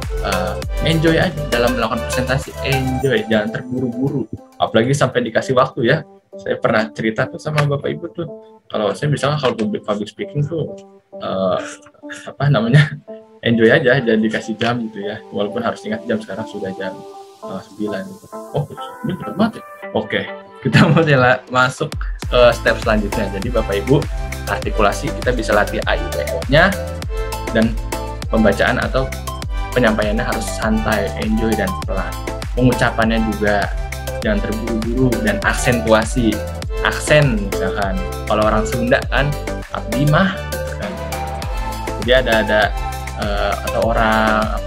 enjoy aja dalam melakukan presentasi, enjoy, jangan terburu-buru. Apalagi sampai dikasih waktu ya. Saya pernah cerita tuh sama Bapak Ibu tuh, kalau saya misalnya kalau public speaking tuh enjoy aja, jangan dikasih jam gitu ya. Walaupun harus ingat jam, sekarang sudah jam 9 gitu. Oh, ini benar banget ya. Oke, kita mulai masuk ke step selanjutnya. Jadi Bapak Ibu, artikulasi kita bisa latih a, i, u, e, o-nya, dan pembacaan atau penyampaiannya harus santai, enjoy, dan pelan. Pengucapannya juga jangan terburu-buru, dan aksentuasi. Aksen misalkan, kalau orang Sunda kan abdi mah gitu kan. Jadi ada atau orang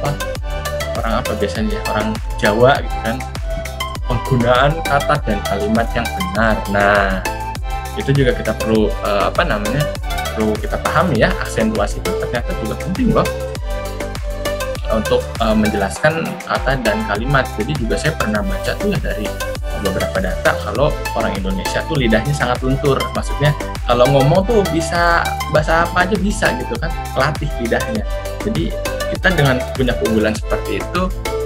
apa biasanya, orang Jawa gitu kan, penggunaan kata dan kalimat yang benar. Nah, itu juga kita perlu perlu kita pahami ya, aksentuasi itu ternyata juga penting loh untuk menjelaskan kata dan kalimat. Jadi juga saya pernah baca tuh dari beberapa data kalau orang Indonesia tuh lidahnya sangat luntur. Maksudnya kalau ngomong tuh bisa bahasa apa aja bisa gitu kan, latih lidahnya. Jadi kita dengan punya keunggulan seperti itu,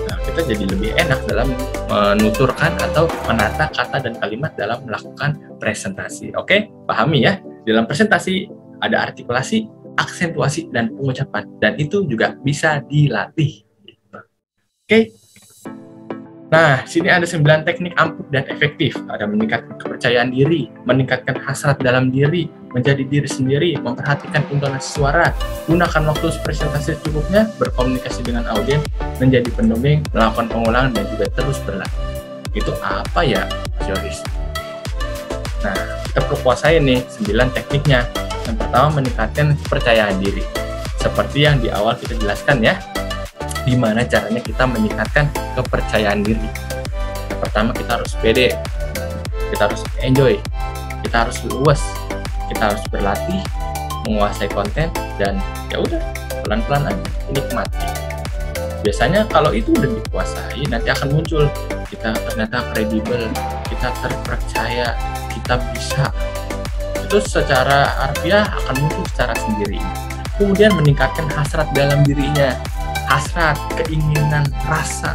nah kita jadi lebih enak dalam menuturkan atau menata kata dan kalimat dalam melakukan presentasi. Oke, pahami ya. Dalam presentasi ada artikulasi, aksentuasi, dan pengucapan, dan itu juga bisa dilatih. Oke. Nah, sini ada 9 teknik ampuh dan efektif. Ada meningkatkan kepercayaan diri, meningkatkan hasrat dalam diri, menjadi diri sendiri, memperhatikan intonasi suara, gunakan waktu presentasi secukupnya, berkomunikasi dengan audiens, menjadi pendongeng, melakukan pengulangan, dan juga terus berlatih. Itu apa ya, Mas Yoris? Nah, kita perlu kuasai nih 9 tekniknya. Yang pertama, meningkatkan kepercayaan diri. Seperti yang di awal kita jelaskan ya, gimana caranya kita meningkatkan kepercayaan diri. Yang pertama, kita harus pede, kita harus enjoy, kita harus luas, kita harus berlatih, menguasai konten, dan ya udah pelan-pelan aja nikmati. biasanya kalau itu udah dikuasai, nanti akan muncul kita ternyata kredibel, kita terpercaya, kita bisa. Itu secara harfiah akan muncul secara sendiri. Kemudian meningkatkan hasrat dalam dirinya, hasrat, keinginan, rasa.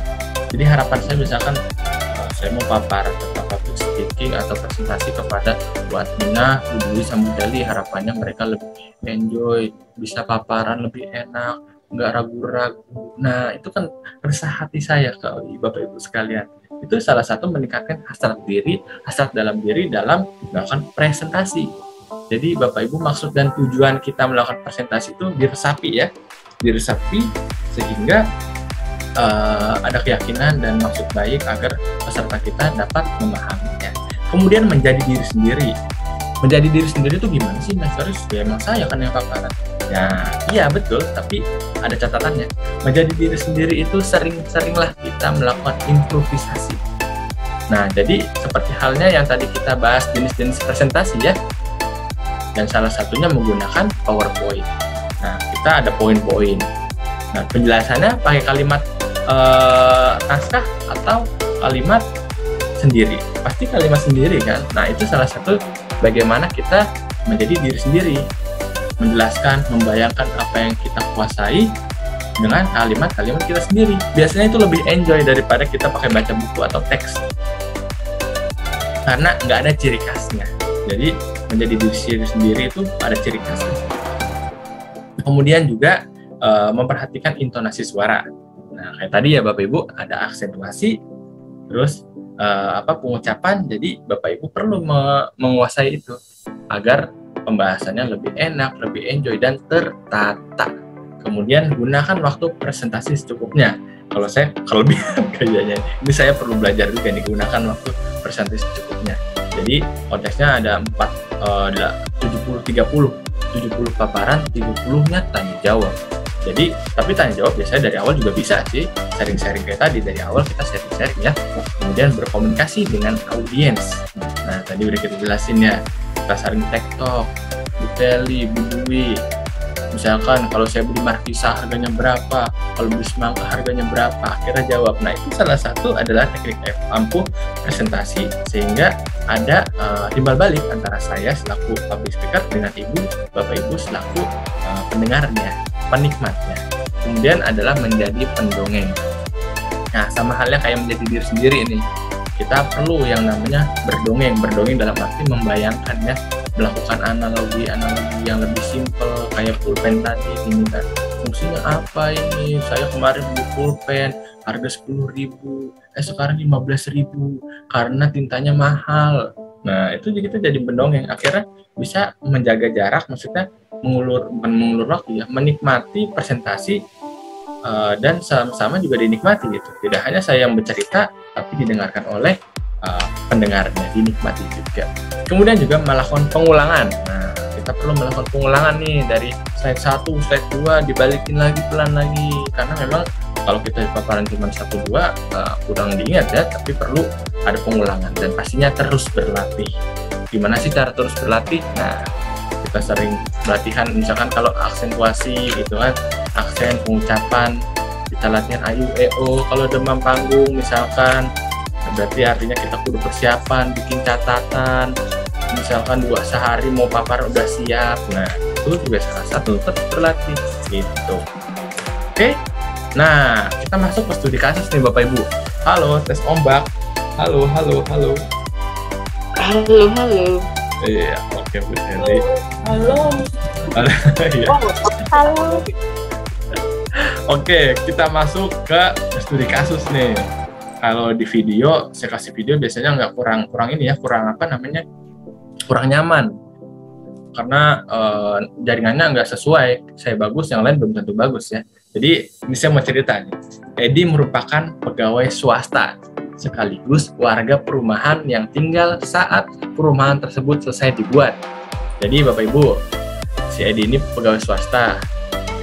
Jadi harapan saya misalkan saya mau paparan tentang public speaking atau presentasi kepada Bu Admina, Bu Dwi, sama Bu Dali, harapannya mereka lebih enjoy, bisa paparan lebih enak, nggak ragu-ragu. Nah, itu kan resah hati saya ke Bapak Ibu sekalian. Itu salah satu meningkatkan hasrat diri, hasrat dalam diri dalam melakukan presentasi. Jadi Bapak Ibu, maksud dan tujuan kita melakukan presentasi itu diresapi ya, diresapi sehingga ada keyakinan dan maksud baik agar peserta kita dapat memahaminya. Kemudian menjadi diri sendiri. Menjadi diri sendiri itu gimana sih, Mas Faris? Ya emang saya kan yang paparan. Ya, iya betul, tapi ada catatannya. Menjadi diri sendiri itu sering-seringlah kita melakukan improvisasi. Nah, jadi seperti halnya yang tadi kita bahas jenis-jenis presentasi ya. Dan salah satunya menggunakan PowerPoint. Nah, kita ada poin-poin. Nah, penjelasannya pakai kalimat naskah atau kalimat sendiri. Pasti kalimat sendiri kan. Nah, itu salah satu bagaimana kita menjadi diri sendiri, menjelaskan, membayangkan apa yang kita kuasai dengan kalimat-kalimat kita sendiri. Biasanya itu lebih enjoy daripada kita pakai baca buku atau teks, karena nggak ada ciri khasnya. Jadi menjadi diri sendiri itu ada ciri khasnya. Kemudian juga memperhatikan intonasi suara. Nah, kayak tadi ya Bapak Ibu, ada aksentuasi, terus pengucapan. Jadi Bapak Ibu perlu menguasai itu agar pembahasannya lebih enak, lebih enjoy dan tertata. Kemudian gunakan waktu presentasi secukupnya. Kalau kayaknya ini saya perlu belajar juga nih, gunakan waktu presentasi secukupnya. Jadi konteksnya ada 70-30, 70 paparan, 30-nya tanya jawab. Jadi, tapi tanya jawab biasanya dari awal juga bisa sih, sharing-sharing kayak tadi, dari awal kita sharing-sharing ya. Kemudian berkomunikasi dengan audiens. Nah, tadi udah kita jelasin ya, kita sharing TikTok, Bu Teli, Bu Dwi. Misalkan kalau saya beli markisa harganya berapa, kalau beli semangka harganya berapa, akhirnya jawab. Nah, itu salah satu adalah teknik ampuh presentasi, sehingga ada timbal balik antara saya selaku public speaker dengan Bapak Ibu selaku pendengarnya, penikmatnya. Kemudian adalah menjadi pendongeng. Nah, sama halnya kayak menjadi diri sendiri ini. Kita perlu yang namanya berdongeng dalam arti membayangkan ya, melakukan analogi yang lebih simpel kayak pulpen tadi. Ini kan fungsinya apa ini? Saya kemarin beli pulpen harga 10.000, sekarang 15.000 karena tintanya mahal. Nah, itu kita jadi pendongeng, akhirnya bisa menjaga jarak, maksudnya bukan mengulur waktu ya, menikmati presentasi dan sama-sama juga dinikmati gitu. Tidak hanya saya yang bercerita, tapi didengarkan oleh pendengarnya, dinikmati juga. Kemudian juga melakukan pengulangan. Nah, kita perlu melakukan pengulangan nih dari slide 1, slide 2, dibalikin lagi pelan lagi, karena memang kalau kita paparan cuma 1-2 kurang diingat ya, tapi perlu ada pengulangan dan pastinya terus berlatih. Gimana sih cara terus berlatih? Nah, kita sering latihan, misalkan kalau aksentuasi gitu kan, aksen, pengucapan, kita latihan ayu, kalau demam panggung misalkan, berarti artinya kita kudu persiapan, bikin catatan, misalkan 2 sehari mau papar udah siap. Nah, itu juga salah satu terus berlatih gitu. Oke, nah kita masuk ke studi kasus nih Bapak Ibu. Halo, tes ombak. Halo. Iya, oke Bu Teli. Halo. Iya. Halo. Oke, kita masuk ke studi kasus nih. Kalau di video, saya kasih video biasanya nggak kurang ini ya, kurang nyaman. Karena jaringannya nggak sesuai, saya bagus, yang lain belum tentu bagus ya. Jadi ini saya mau cerita nih. Edi merupakan pegawai swasta sekaligus warga perumahan yang tinggal saat perumahan tersebut selesai dibuat. Jadi Bapak Ibu, si Edi ini pegawai swasta.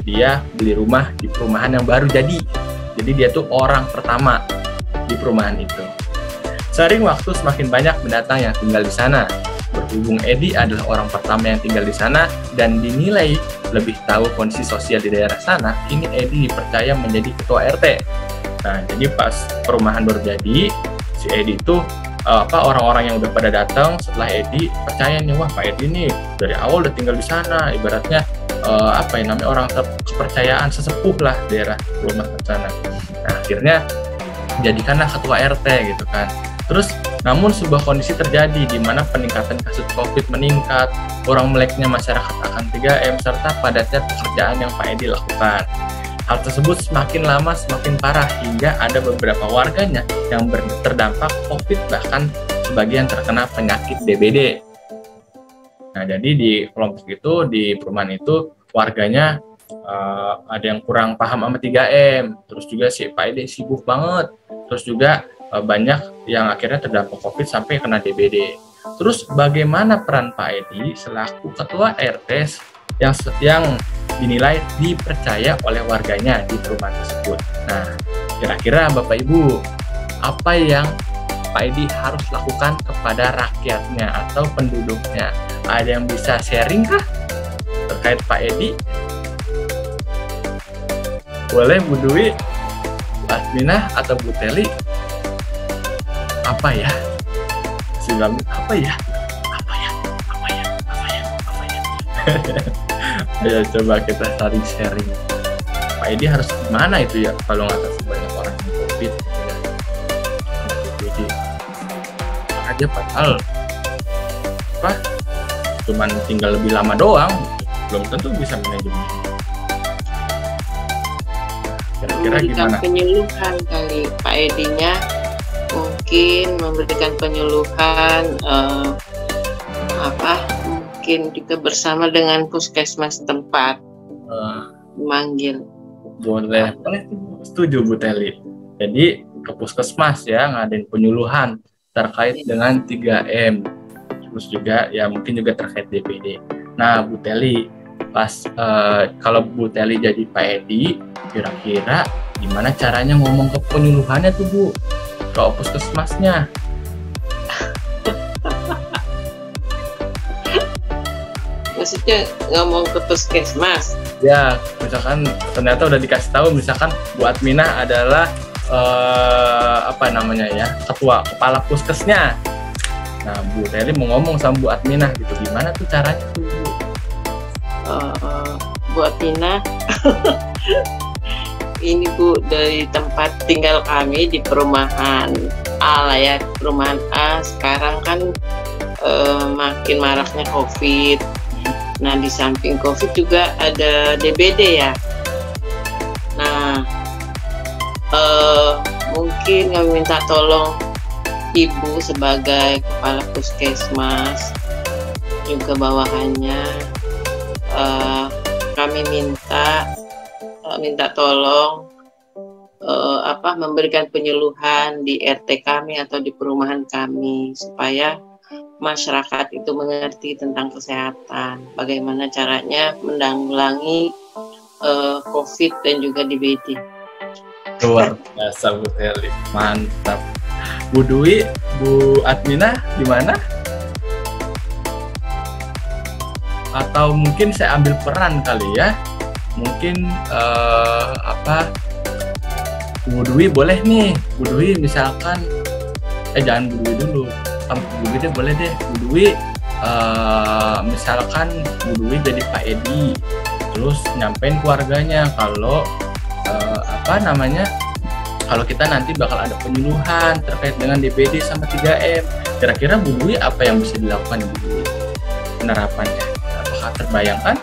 Dia beli rumah di perumahan yang baru jadi. Jadi dia tuh orang pertama di perumahan itu. Sering waktu semakin banyak pendatang yang tinggal di sana. Bung Edi adalah orang pertama yang tinggal di sana dan dinilai lebih tahu kondisi sosial di daerah sana, ini Edi dipercaya menjadi ketua RT. Nah, jadi pas perumahan baru jadi, si Edi itu orang-orang yang udah pada datang setelah Edi percaya nih, wah Pak Edi nih dari awal udah tinggal di sana, ibaratnya orang kepercayaan sesepuh lah daerah perumahan sana. Nah, akhirnya jadikanlah ketua RT gitu kan. Terus namun sebuah kondisi terjadi di mana peningkatan kasus COVID meningkat, orang meleknya masyarakat akan 3M serta padatnya pekerjaan yang Pak Edi lakukan. Hal tersebut semakin lama semakin parah hingga ada beberapa warganya yang terdampak COVID, bahkan sebagian terkena penyakit DBD. Nah, jadi di kelompok itu, di perumahan itu, warganya ada yang kurang paham sama 3M, terus juga si Pak Edi sibuk banget, terus juga banyak yang akhirnya terdampak COVID sampai kena DBD. Terus bagaimana peran Pak Edi selaku ketua RT yang dinilai dipercaya oleh warganya di perumahan tersebut? Nah, kira-kira Bapak Ibu, apa yang Pak Edi harus lakukan kepada rakyatnya atau penduduknya? Ada yang bisa sharing kah terkait Pak Edi? Boleh Bu Dwi, Bu Asminah, atau Bu Teli? Apa ya? Ayo coba kita saling sharing. Pak Edi harus gimana itu ya kalau ngatasi banyak orang yang COVID gitu ya. Jadi aja padahal cuman tinggal lebih lama doang, belum tentu bisa manajemen. Kira-kira gimana? Penyuluhan kali Pak Edinya, mungkin memberikan penyuluhan mungkin juga bersama dengan puskesmas tempat memanggil. Boleh, setuju Bu Teli. Jadi ke puskesmas ya ngadain penyuluhan terkait dengan 3M, terus juga ya mungkin juga terkait DBD. Nah Bu Teli, kalau Bu Teli jadi Pak Edi, kira-kira gimana caranya ngomong ke penyuluhannya tuh Bu, ke puskesmasnya? Maksudnya ngomong ke puskesmas? Ya, misalkan ternyata udah dikasih tahu, misalkan Bu Atminah adalah kepala puskesnya. Nah, Bu Teli mau ngomong sama Bu Atminah gitu, gimana tuh caranya tuh Bu? Bu Atminah, ini Bu, dari tempat tinggal kami di perumahan A lah ya, perumahan A sekarang kan makin maraknya COVID. Nah, di samping COVID juga ada DBD ya. Nah, mungkin kami minta tolong Ibu sebagai kepala puskesmas, juga bawahannya, kami minta tolong memberikan penyuluhan di RT kami atau di perumahan kami supaya masyarakat itu mengerti tentang kesehatan, bagaimana caranya menanggulangi COVID dan juga DBD. Luar biasa Bu Teli, mantap. Bu Dwi, Bu Atminah gimana? Atau mungkin saya ambil peran kali ya, mungkin Bu Dwi boleh nih, Bu Dwi misalkan, jangan Bu Dwi dulu, Bu Dwi deh boleh deh, Bu Dwi misalkan Bu Dwi jadi Pak Edi, terus nyampein keluarganya kalau kalau kita nanti bakal ada penyuluhan terkait dengan DBD sama 3M. Kira-kira Bu Dwi apa yang bisa dilakukan Bu Dwi penerapannya? Apakah terbayangkan?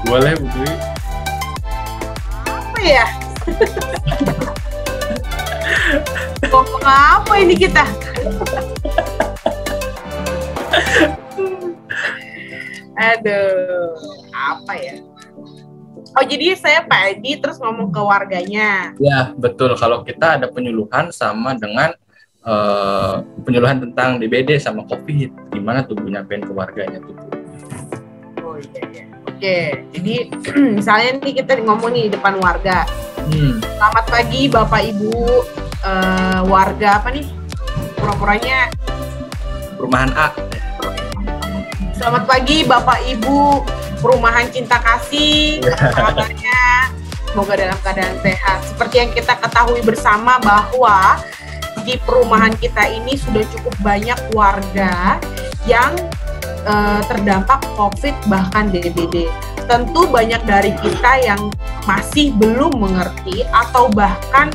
Boleh Bu Dwi. Apa ya? Ngomong apa ini kita? Aduh, apa ya? Oh, jadi saya Pak Edi terus ngomong ke warganya. Ya, betul. Kalau kita ada penyuluhan sama dengan penyuluhan tentang DBD sama COVID, gimana tuh Bu nyampein ke warganya tuh? Oh iya. Oke, jadi misalnya nih kita ngomong nih di depan warga. Selamat pagi Bapak Ibu warga apa nih? Pura-puranya Perumahan A. Selamat pagi Bapak Ibu Perumahan Cinta Kasih. Apa kabarnya? Semoga dalam keadaan sehat. Seperti yang kita ketahui bersama bahwa di perumahan kita ini sudah cukup banyak warga yang terdampak COVID bahkan DBD. Tentu banyak dari kita yang masih belum mengerti atau bahkan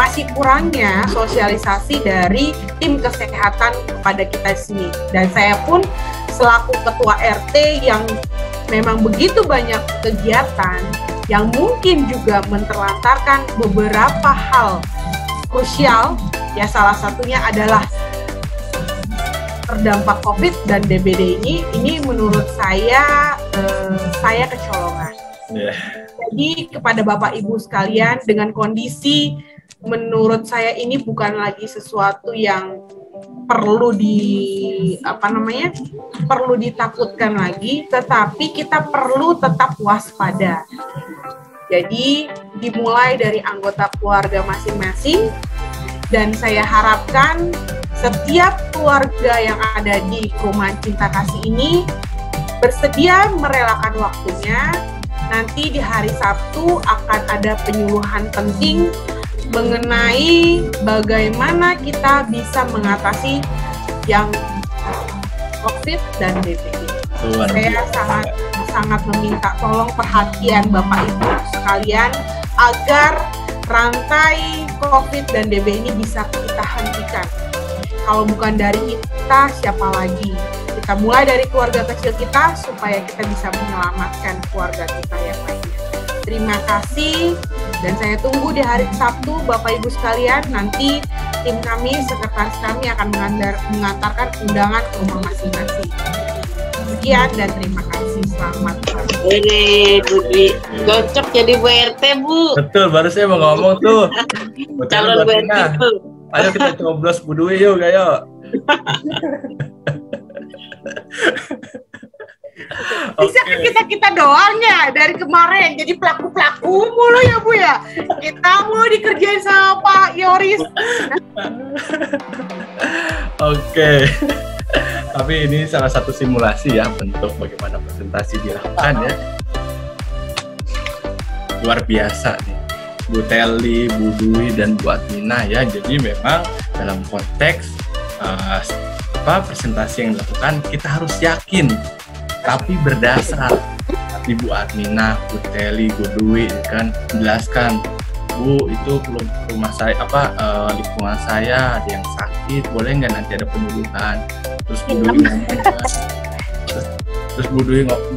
masih kurangnya sosialisasi dari tim kesehatan kepada kita di sini. Dan saya pun selaku ketua RT yang memang begitu banyak kegiatan yang mungkin juga menterlantarkan beberapa hal krusial, ya salah satunya adalah terdampak COVID dan DBD ini menurut saya kecolongan. Jadi kepada Bapak Ibu sekalian, dengan kondisi menurut saya ini bukan lagi sesuatu yang perlu perlu ditakutkan lagi, tetapi kita perlu tetap waspada. Jadi dimulai dari anggota keluarga masing-masing, dan saya harapkan setiap keluarga yang ada di Perumahan Cinta Kasih ini bersedia merelakan waktunya. Nanti di hari Sabtu akan ada penyuluhan penting mengenai bagaimana kita bisa mengatasi yang COVID dan DBD. Saya sangat meminta tolong perhatian Bapak Ibu sekalian agar rantai COVID dan DBD ini bisa kita hentikan. Kalau bukan dari kita, siapa lagi? Kita mulai dari keluarga kecil kita supaya kita bisa menyelamatkan keluarga kita yang lainnya. Terima kasih, dan saya tunggu di hari Sabtu Bapak Ibu sekalian. Nanti tim kami, sekretaris kami akan mengantarkan undangan ke rumah masing-masing. Sekian dan terima kasih. Selamat pagi. Budi, cocok jadi Bu RT, Bu. Betul, baru saya mau ngomong tuh. Calon Bu RT tuh. Ayo kita coblos Bu Dwi yuk, ayo. Bisa kan kita doang ya dari kemarin, jadi pelaku mulu ya Bu ya. Kita mau dikerjain sama Pak Yoris. Oke. Tapi ini salah satu simulasi ya, bentuk bagaimana presentasi dilakukan ya. Luar biasa nih, Bu Teli, Bu Dwi, dan Bu Admina ya. Jadi memang dalam konteks presentasi yang dilakukan kita harus yakin, tapi berdasar. Tadi Bu Admina, Bu Teli, Bu Dwi kan jelaskan, Bu itu rumah saya lingkungan saya ada yang sakit, boleh nggak nanti ada penyuluhan. Terus Bu Dwi ngomong, terus Bu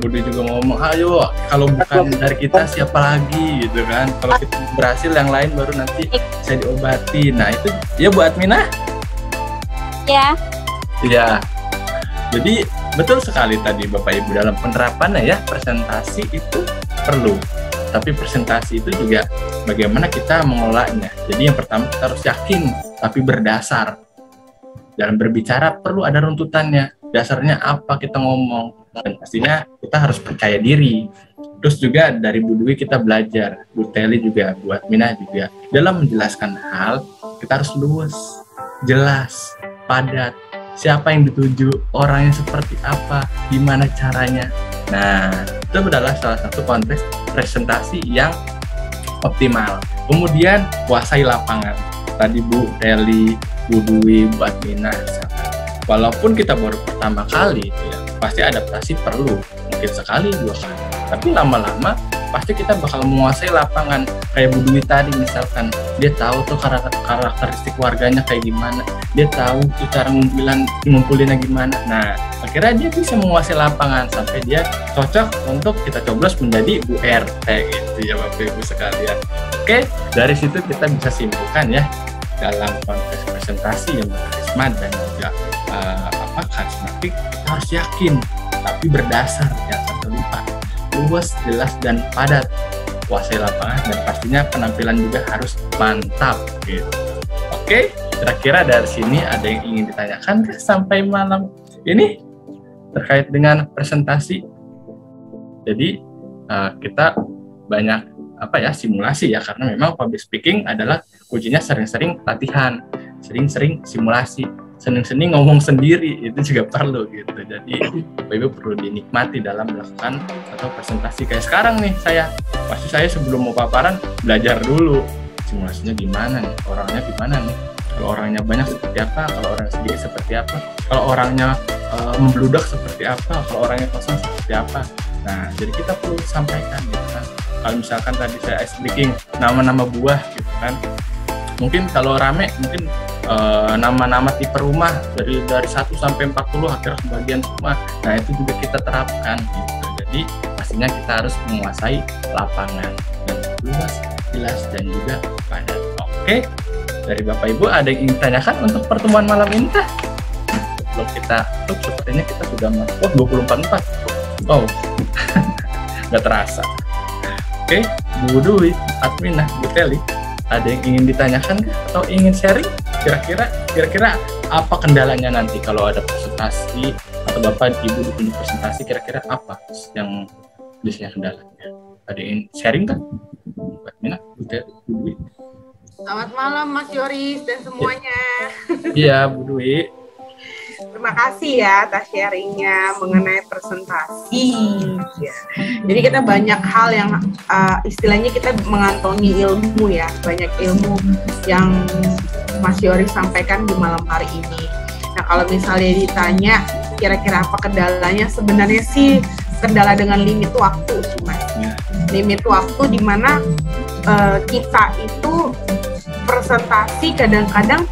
Dwi juga ngomong, ayo kalau bukan dari kita siapa lagi gitu kan. Kalau kita berhasil yang lain baru nanti bisa diobati. Nah itu ya Bu Admina. Ya. Iya. Jadi betul sekali tadi Bapak Ibu, dalam penerapannya ya presentasi itu perlu. Tapi presentasi itu juga bagaimana kita mengolahnya. Jadi yang pertama kita harus yakin, tapi berdasar. Dalam berbicara perlu ada runtutannya. Dasarnya apa kita ngomong. Dan pastinya kita harus percaya diri. Terus juga dari Bu Dwi kita belajar. Bu Teli juga, Bu Admina juga. Dalam menjelaskan hal, kita harus luwes, jelas, padat. Siapa yang dituju, orangnya seperti apa, gimana caranya. Nah, itu adalah salah satu konteks presentasi yang optimal. Kemudian kuasai lapangan. Tadi Bu Teli, Bu Dwi, Bu Admina, walaupun kita baru pertama kali, ya, pasti adaptasi perlu, mungkin sekali, 2 kali. Tapi lama-lama pasti kita bakal menguasai lapangan. Kayak Bu Dwi tadi misalkan, dia tahu tuh karakteristik warganya kayak gimana, dia tahu tuh cara ngumpulinnya gimana. Nah, akhirnya dia bisa menguasai lapangan sampai dia cocok untuk kita coblos menjadi Bu RT gitu ya Bapak Ibu sekalian. Oke, dari situ kita bisa simpulkan ya, dalam konteks presentasi yang berkarisma dan juga karismatik, kita harus yakin tapi berdasar, jangan sampai lupa, luas, jelas, dan padat, kuasai lapangan, dan pastinya penampilan juga harus mantap gitu. Oke, kira-kira dari sini ada yang ingin ditanyakan sampai malam ini terkait dengan presentasi? Jadi kita banyak simulasi ya, karena memang public speaking adalah kuncinya sering-sering latihan, sering-sering simulasi, sering-sering ngomong sendiri, itu juga perlu gitu. Jadi Bapak Ibu perlu dinikmati dalam melakukan atau presentasi. Kayak sekarang nih, saya sebelum mau paparan belajar dulu simulasinya gimana nih, orangnya gimana nih, kalau orangnya banyak seperti apa, kalau orangnya sedikit seperti apa, kalau orangnya membludak seperti apa, kalau orangnya kosong seperti apa. Nah, jadi kita perlu sampaikan gitu kan. Kalau misalkan tadi saya ice breaking nama-nama buah gitu kan, mungkin kalau rame mungkin nama-nama tipe rumah dari 1 sampai 40 akhirnya kebagian semua. Nah, itu juga kita terapkan gitu. Jadi pastinya kita harus menguasai lapangan dan luas, jelas, dan juga padat. Oke, dari Bapak Ibu ada yang ingin ditanyakan untuk pertemuan malam ini kah? Sebelum kita tutup, sepertinya kita sudah masuk 24. Wow, nggak terasa. Oke, Bu Dwi, Adminah, Bu Teli, ada yang ingin ditanyakan kah? Atau ingin sharing? Kira-kira apa kendalanya nanti kalau ada presentasi atau Bapak Ibu ditunjuk presentasi, kira-kira apa yang biasanya kendalanya? Ada yang sharing kan? Bu Adminah, Bu Teli, Bu Dwi. Selamat malam Mas Yoris dan semuanya. Iya, Bu Dwi. Terima kasih ya atas sharingnya mengenai presentasi. Ya. Jadi kita banyak hal yang istilahnya kita mengantongi ilmu ya, banyak ilmu yang Mas Yoris sampaikan di malam hari ini. Nah, kalau misalnya ditanya kira-kira apa kendalanya, sebenarnya sih kendala dengan limit waktu sih Mas. Limit waktu di mana kita itu presentasi kadang-kadang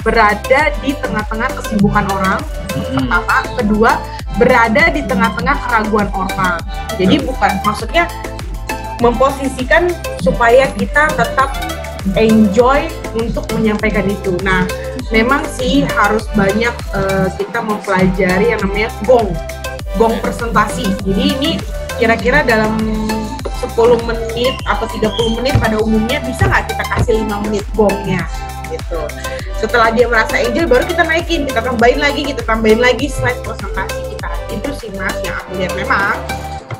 berada di tengah-tengah kesibukan orang, pertama, kedua berada di tengah-tengah keraguan orang. Jadi bukan, maksudnya memposisikan supaya kita tetap enjoy untuk menyampaikan itu. Nah, memang sih harus banyak kita mempelajari yang namanya gong presentasi. Jadi ini kira-kira dalam 10 menit atau 30 menit pada umumnya bisa nggak kita kasih 5 menit gongnya gitu. Setelah dia merasa enjoy, baru kita naikin, kita tambahin lagi slide presentasi kita. Itu sih Mas yang aku lihat. Memang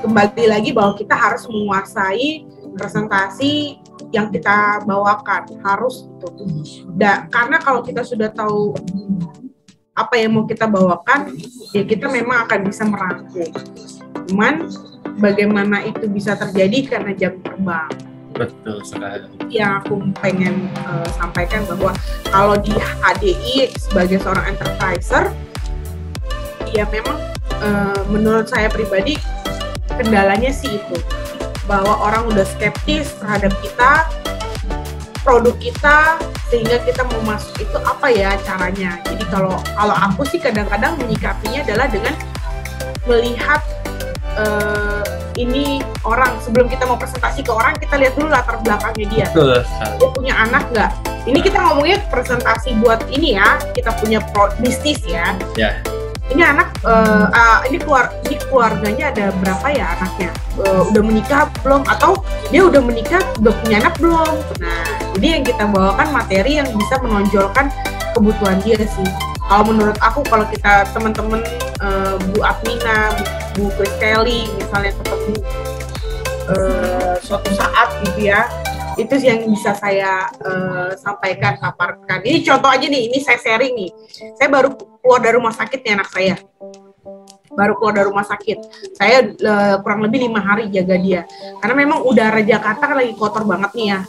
kembali lagi bahwa kita harus menguasai presentasi yang kita bawakan, harus itu. Karena kalau kita sudah tahu apa yang mau kita bawakan, ya kita memang akan bisa merangkum. Cuman bagaimana itu bisa terjadi karena jam terbang. Betul sekali. Yang aku pengen sampaikan bahwa kalau di HDI sebagai seorang enterpriser, ya memang menurut saya pribadi kendalanya sih itu, bahwa orang udah skeptis terhadap kita, produk kita, sehingga kita mau masuk itu apa ya caranya. Jadi kalau aku sih kadang-kadang menyikapinya adalah dengan melihat ini orang, sebelum kita mau presentasi ke orang, kita lihat dulu latar belakangnya dia. Betul. Dia punya anak nggak? Ini kita ngomongnya presentasi buat ini ya, kita punya bisnis ya. Ya. Ini anak, ini keluarganya ada berapa ya anaknya? Udah menikah belum? Atau dia udah menikah, udah punya anak belum? Nah, jadi yang kita bawakan materi yang bisa menonjolkan kebutuhan dia sih. Kalau menurut aku, kalau kita teman-teman Bu Adminah, Bu Kristeli misalnya ketemu suatu saat gitu ya, itu yang bisa saya sampaikan, paparkan. Ini contoh aja nih, ini saya sharing nih. Saya baru keluar dari rumah sakit nih, anak saya. Baru keluar dari rumah sakit. Saya kurang lebih 5 hari jaga dia. Karena memang udara Jakarta kan lagi kotor banget nih ya.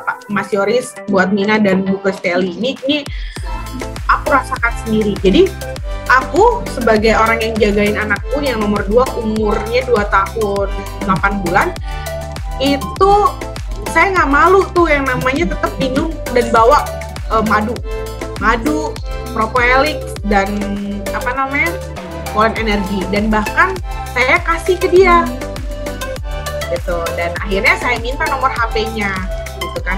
Pak Mas Yoris, Bu Adminah, dan Bu Kristeli. Ini aku rasakan sendiri. Jadi aku sebagai orang yang jagain anakku yang nomor 2, umurnya 2 tahun 8 bulan, itu saya nggak malu tuh yang namanya tetap minum dan bawa madu, propolis, dan apa namanya, polen energi, dan bahkan saya kasih ke dia gitu. Dan akhirnya saya minta nomor HP-nya gitu kan.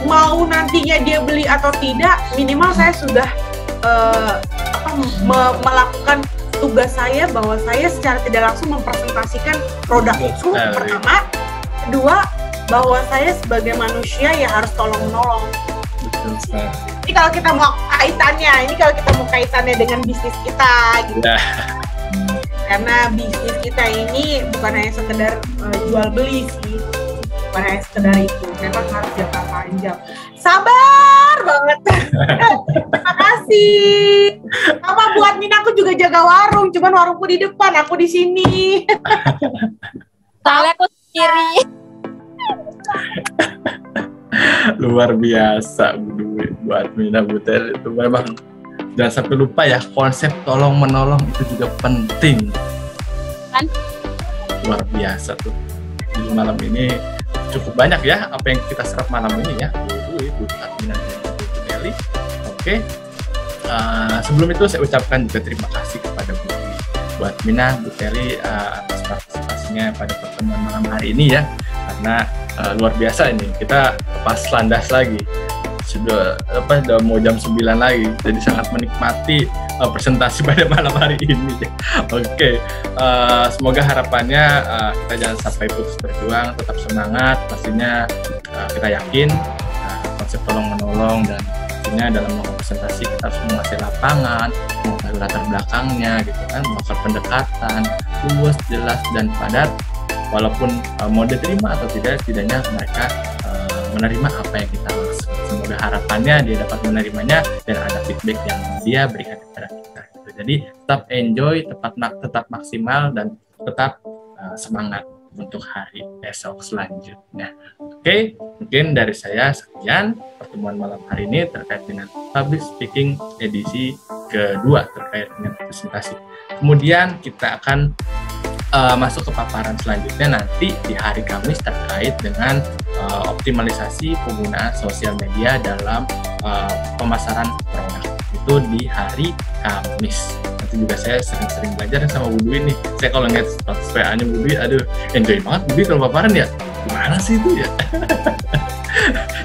Mau nantinya dia beli atau tidak, minimal saya sudah melakukan tugas saya, bahwa saya secara tidak langsung mempresentasikan produk itu, pertama. Kedua, bahwa saya sebagai manusia ya harus tolong-menolong. Ini kalau kita mau kaitannya dengan bisnis kita gitu. Karena bisnis kita ini bukan hanya sekedar jual beli sih, bukan hanya sekedar itu, memang harus jangka panjang. Sabar banget. Terima kasih. Sama buat Mina, aku juga jaga warung, cuman warungku di depan, aku di sini. Soalnya aku sendiri. Luar biasa Bu Dwi, buat Mina Butel itu memang. Jangan sampai lupa ya, konsep tolong menolong itu juga penting. Kan? Luar biasa tuh. Jadi malam ini cukup banyak ya apa yang kita serap malam ini ya, Bu Admina dan Bu Teli. Oke. Sebelum itu saya ucapkan juga terima kasih kepada Bu Admina, Bu Teli atas partisipasinya pada pertemuan malam hari ini ya. Karena luar biasa ini, kita pas landas lagi. Sudah mau jam 9 lagi, jadi sangat menikmati presentasi pada malam hari ini. Oke, semoga harapannya kita jangan sampai putus berjuang, tetap semangat. Pastinya kita yakin konsep tolong menolong, dan pastinya dalam melakukan presentasi kita harus menguasai lapangan, mengetahui latar belakangnya gitu kan, melakukan pendekatan luas, jelas dan padat. Walaupun mau diterima atau tidak, setidaknya mereka menerima apa yang kita maksud. Semoga harapannya dia dapat menerimanya dan ada feedback yang dia berikan kepada kita. Jadi tetap enjoy, tetap maksimal dan tetap semangat untuk hari esok selanjutnya. Oke, mungkin dari saya sekian pertemuan malam hari ini terkait dengan public speaking edisi kedua terkait dengan presentasi. Kemudian kita akan masuk ke paparan selanjutnya nanti di hari Kamis terkait dengan optimalisasi penggunaan sosial media dalam pemasaran produk, itu di hari Kamis. Nanti juga saya sering-sering belajar sama Bu Dwi nih. Saya kalau ngeliat status WA-nya Bu Dwi, aduh enjoy banget Bu Dwi kalau paparan ya. Gimana sih itu ya?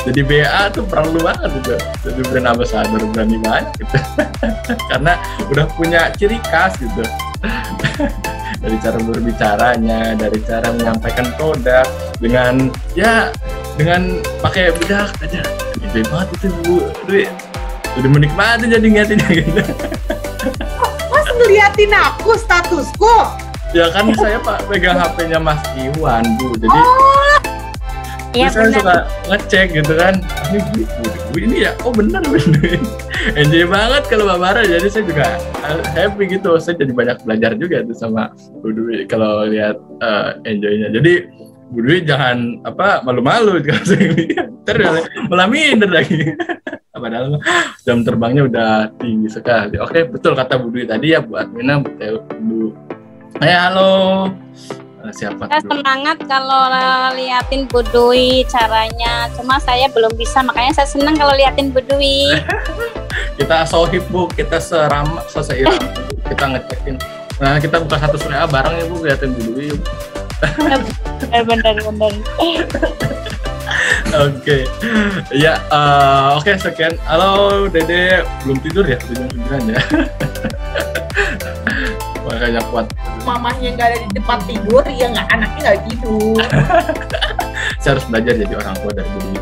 Jadi BA tuh perlu banget gitu. Jadi brand ambassador berani banget gitu. Karena udah punya ciri khas gitu. Dari cara berbicaranya, dari cara menyampaikan produk dengan pakai bedak aja. Gede banget itu Bu Dwi. Udah menikmati jadi ngeliatinnya gitu. Mas ngeliatin aku statusku? Ya kan saya pegang HP-nya Mas Iwan Bu. Jadi Iya saya benar. suka ngecek gitu kan. Ini ya, oh bener. Enjoy banget kalau Babara, jadi saya juga happy gitu. Saya jadi banyak belajar juga tuh sama Bu Dwi kalau lihat enjoy-nya. Jadi Bu Dwi jangan malu-malu kalau saya lihat. Terus malah minder lagi. Padahal jam terbangnya udah tinggi sekali. Oke, betul kata Bu Dwi tadi ya, Bu Admina, Bu. Halo. Siapa Saya semangat kalau liatin Bu Dwi caranya, cuma saya belum bisa, makanya saya senang kalau liatin Bu Dwi. Kita sohib Bu, kita seiram kita ngecekin. Nah kita buka satu WA bareng ya Bu, liatin Bu Dwi. Bener. Oke. Ya, oke sekian. Halo Dede, belum tidur ya? Jam 9 ya. Makanya kuat. Mamahnya nggak ada di tempat tidur, ya nggak, anaknya nggak tidur. Saya harus belajar jadi orang tua dari Bu Dwi.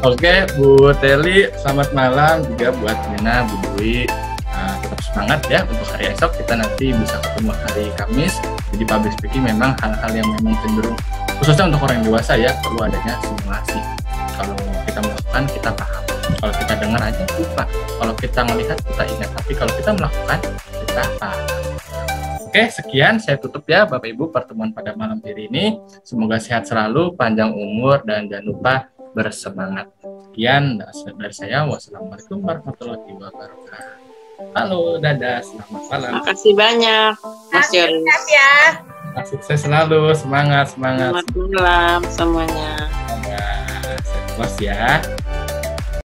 Oke, Bu Teli, selamat malam juga buat Mina, Bu Dwi. Tetap semangat ya untuk hari esok, kita nanti bisa ketemu hari Kamis. Jadi public speaking memang hal-hal yang memang cenderung, khususnya untuk orang dewasa ya, perlu adanya simulasi. Kalau kita melakukan, kita paham. Kalau kita dengar aja lupa. Kalau kita melihat, kita ingat. Tapi kalau kita melakukan, kita paham. Oke, sekian. Saya tutup ya Bapak Ibu pertemuan pada malam hari ini. Semoga sehat selalu, panjang umur, dan jangan lupa bersemangat. Sekian dari saya. Wassalamualaikum warahmatullahi wabarakatuh. Halo, dadah, selamat malam. Terima kasih banyak, Mas Yoris. Sehat ya. Sukses selalu, semangat. Selamat malam semuanya. Semoga sukses ya.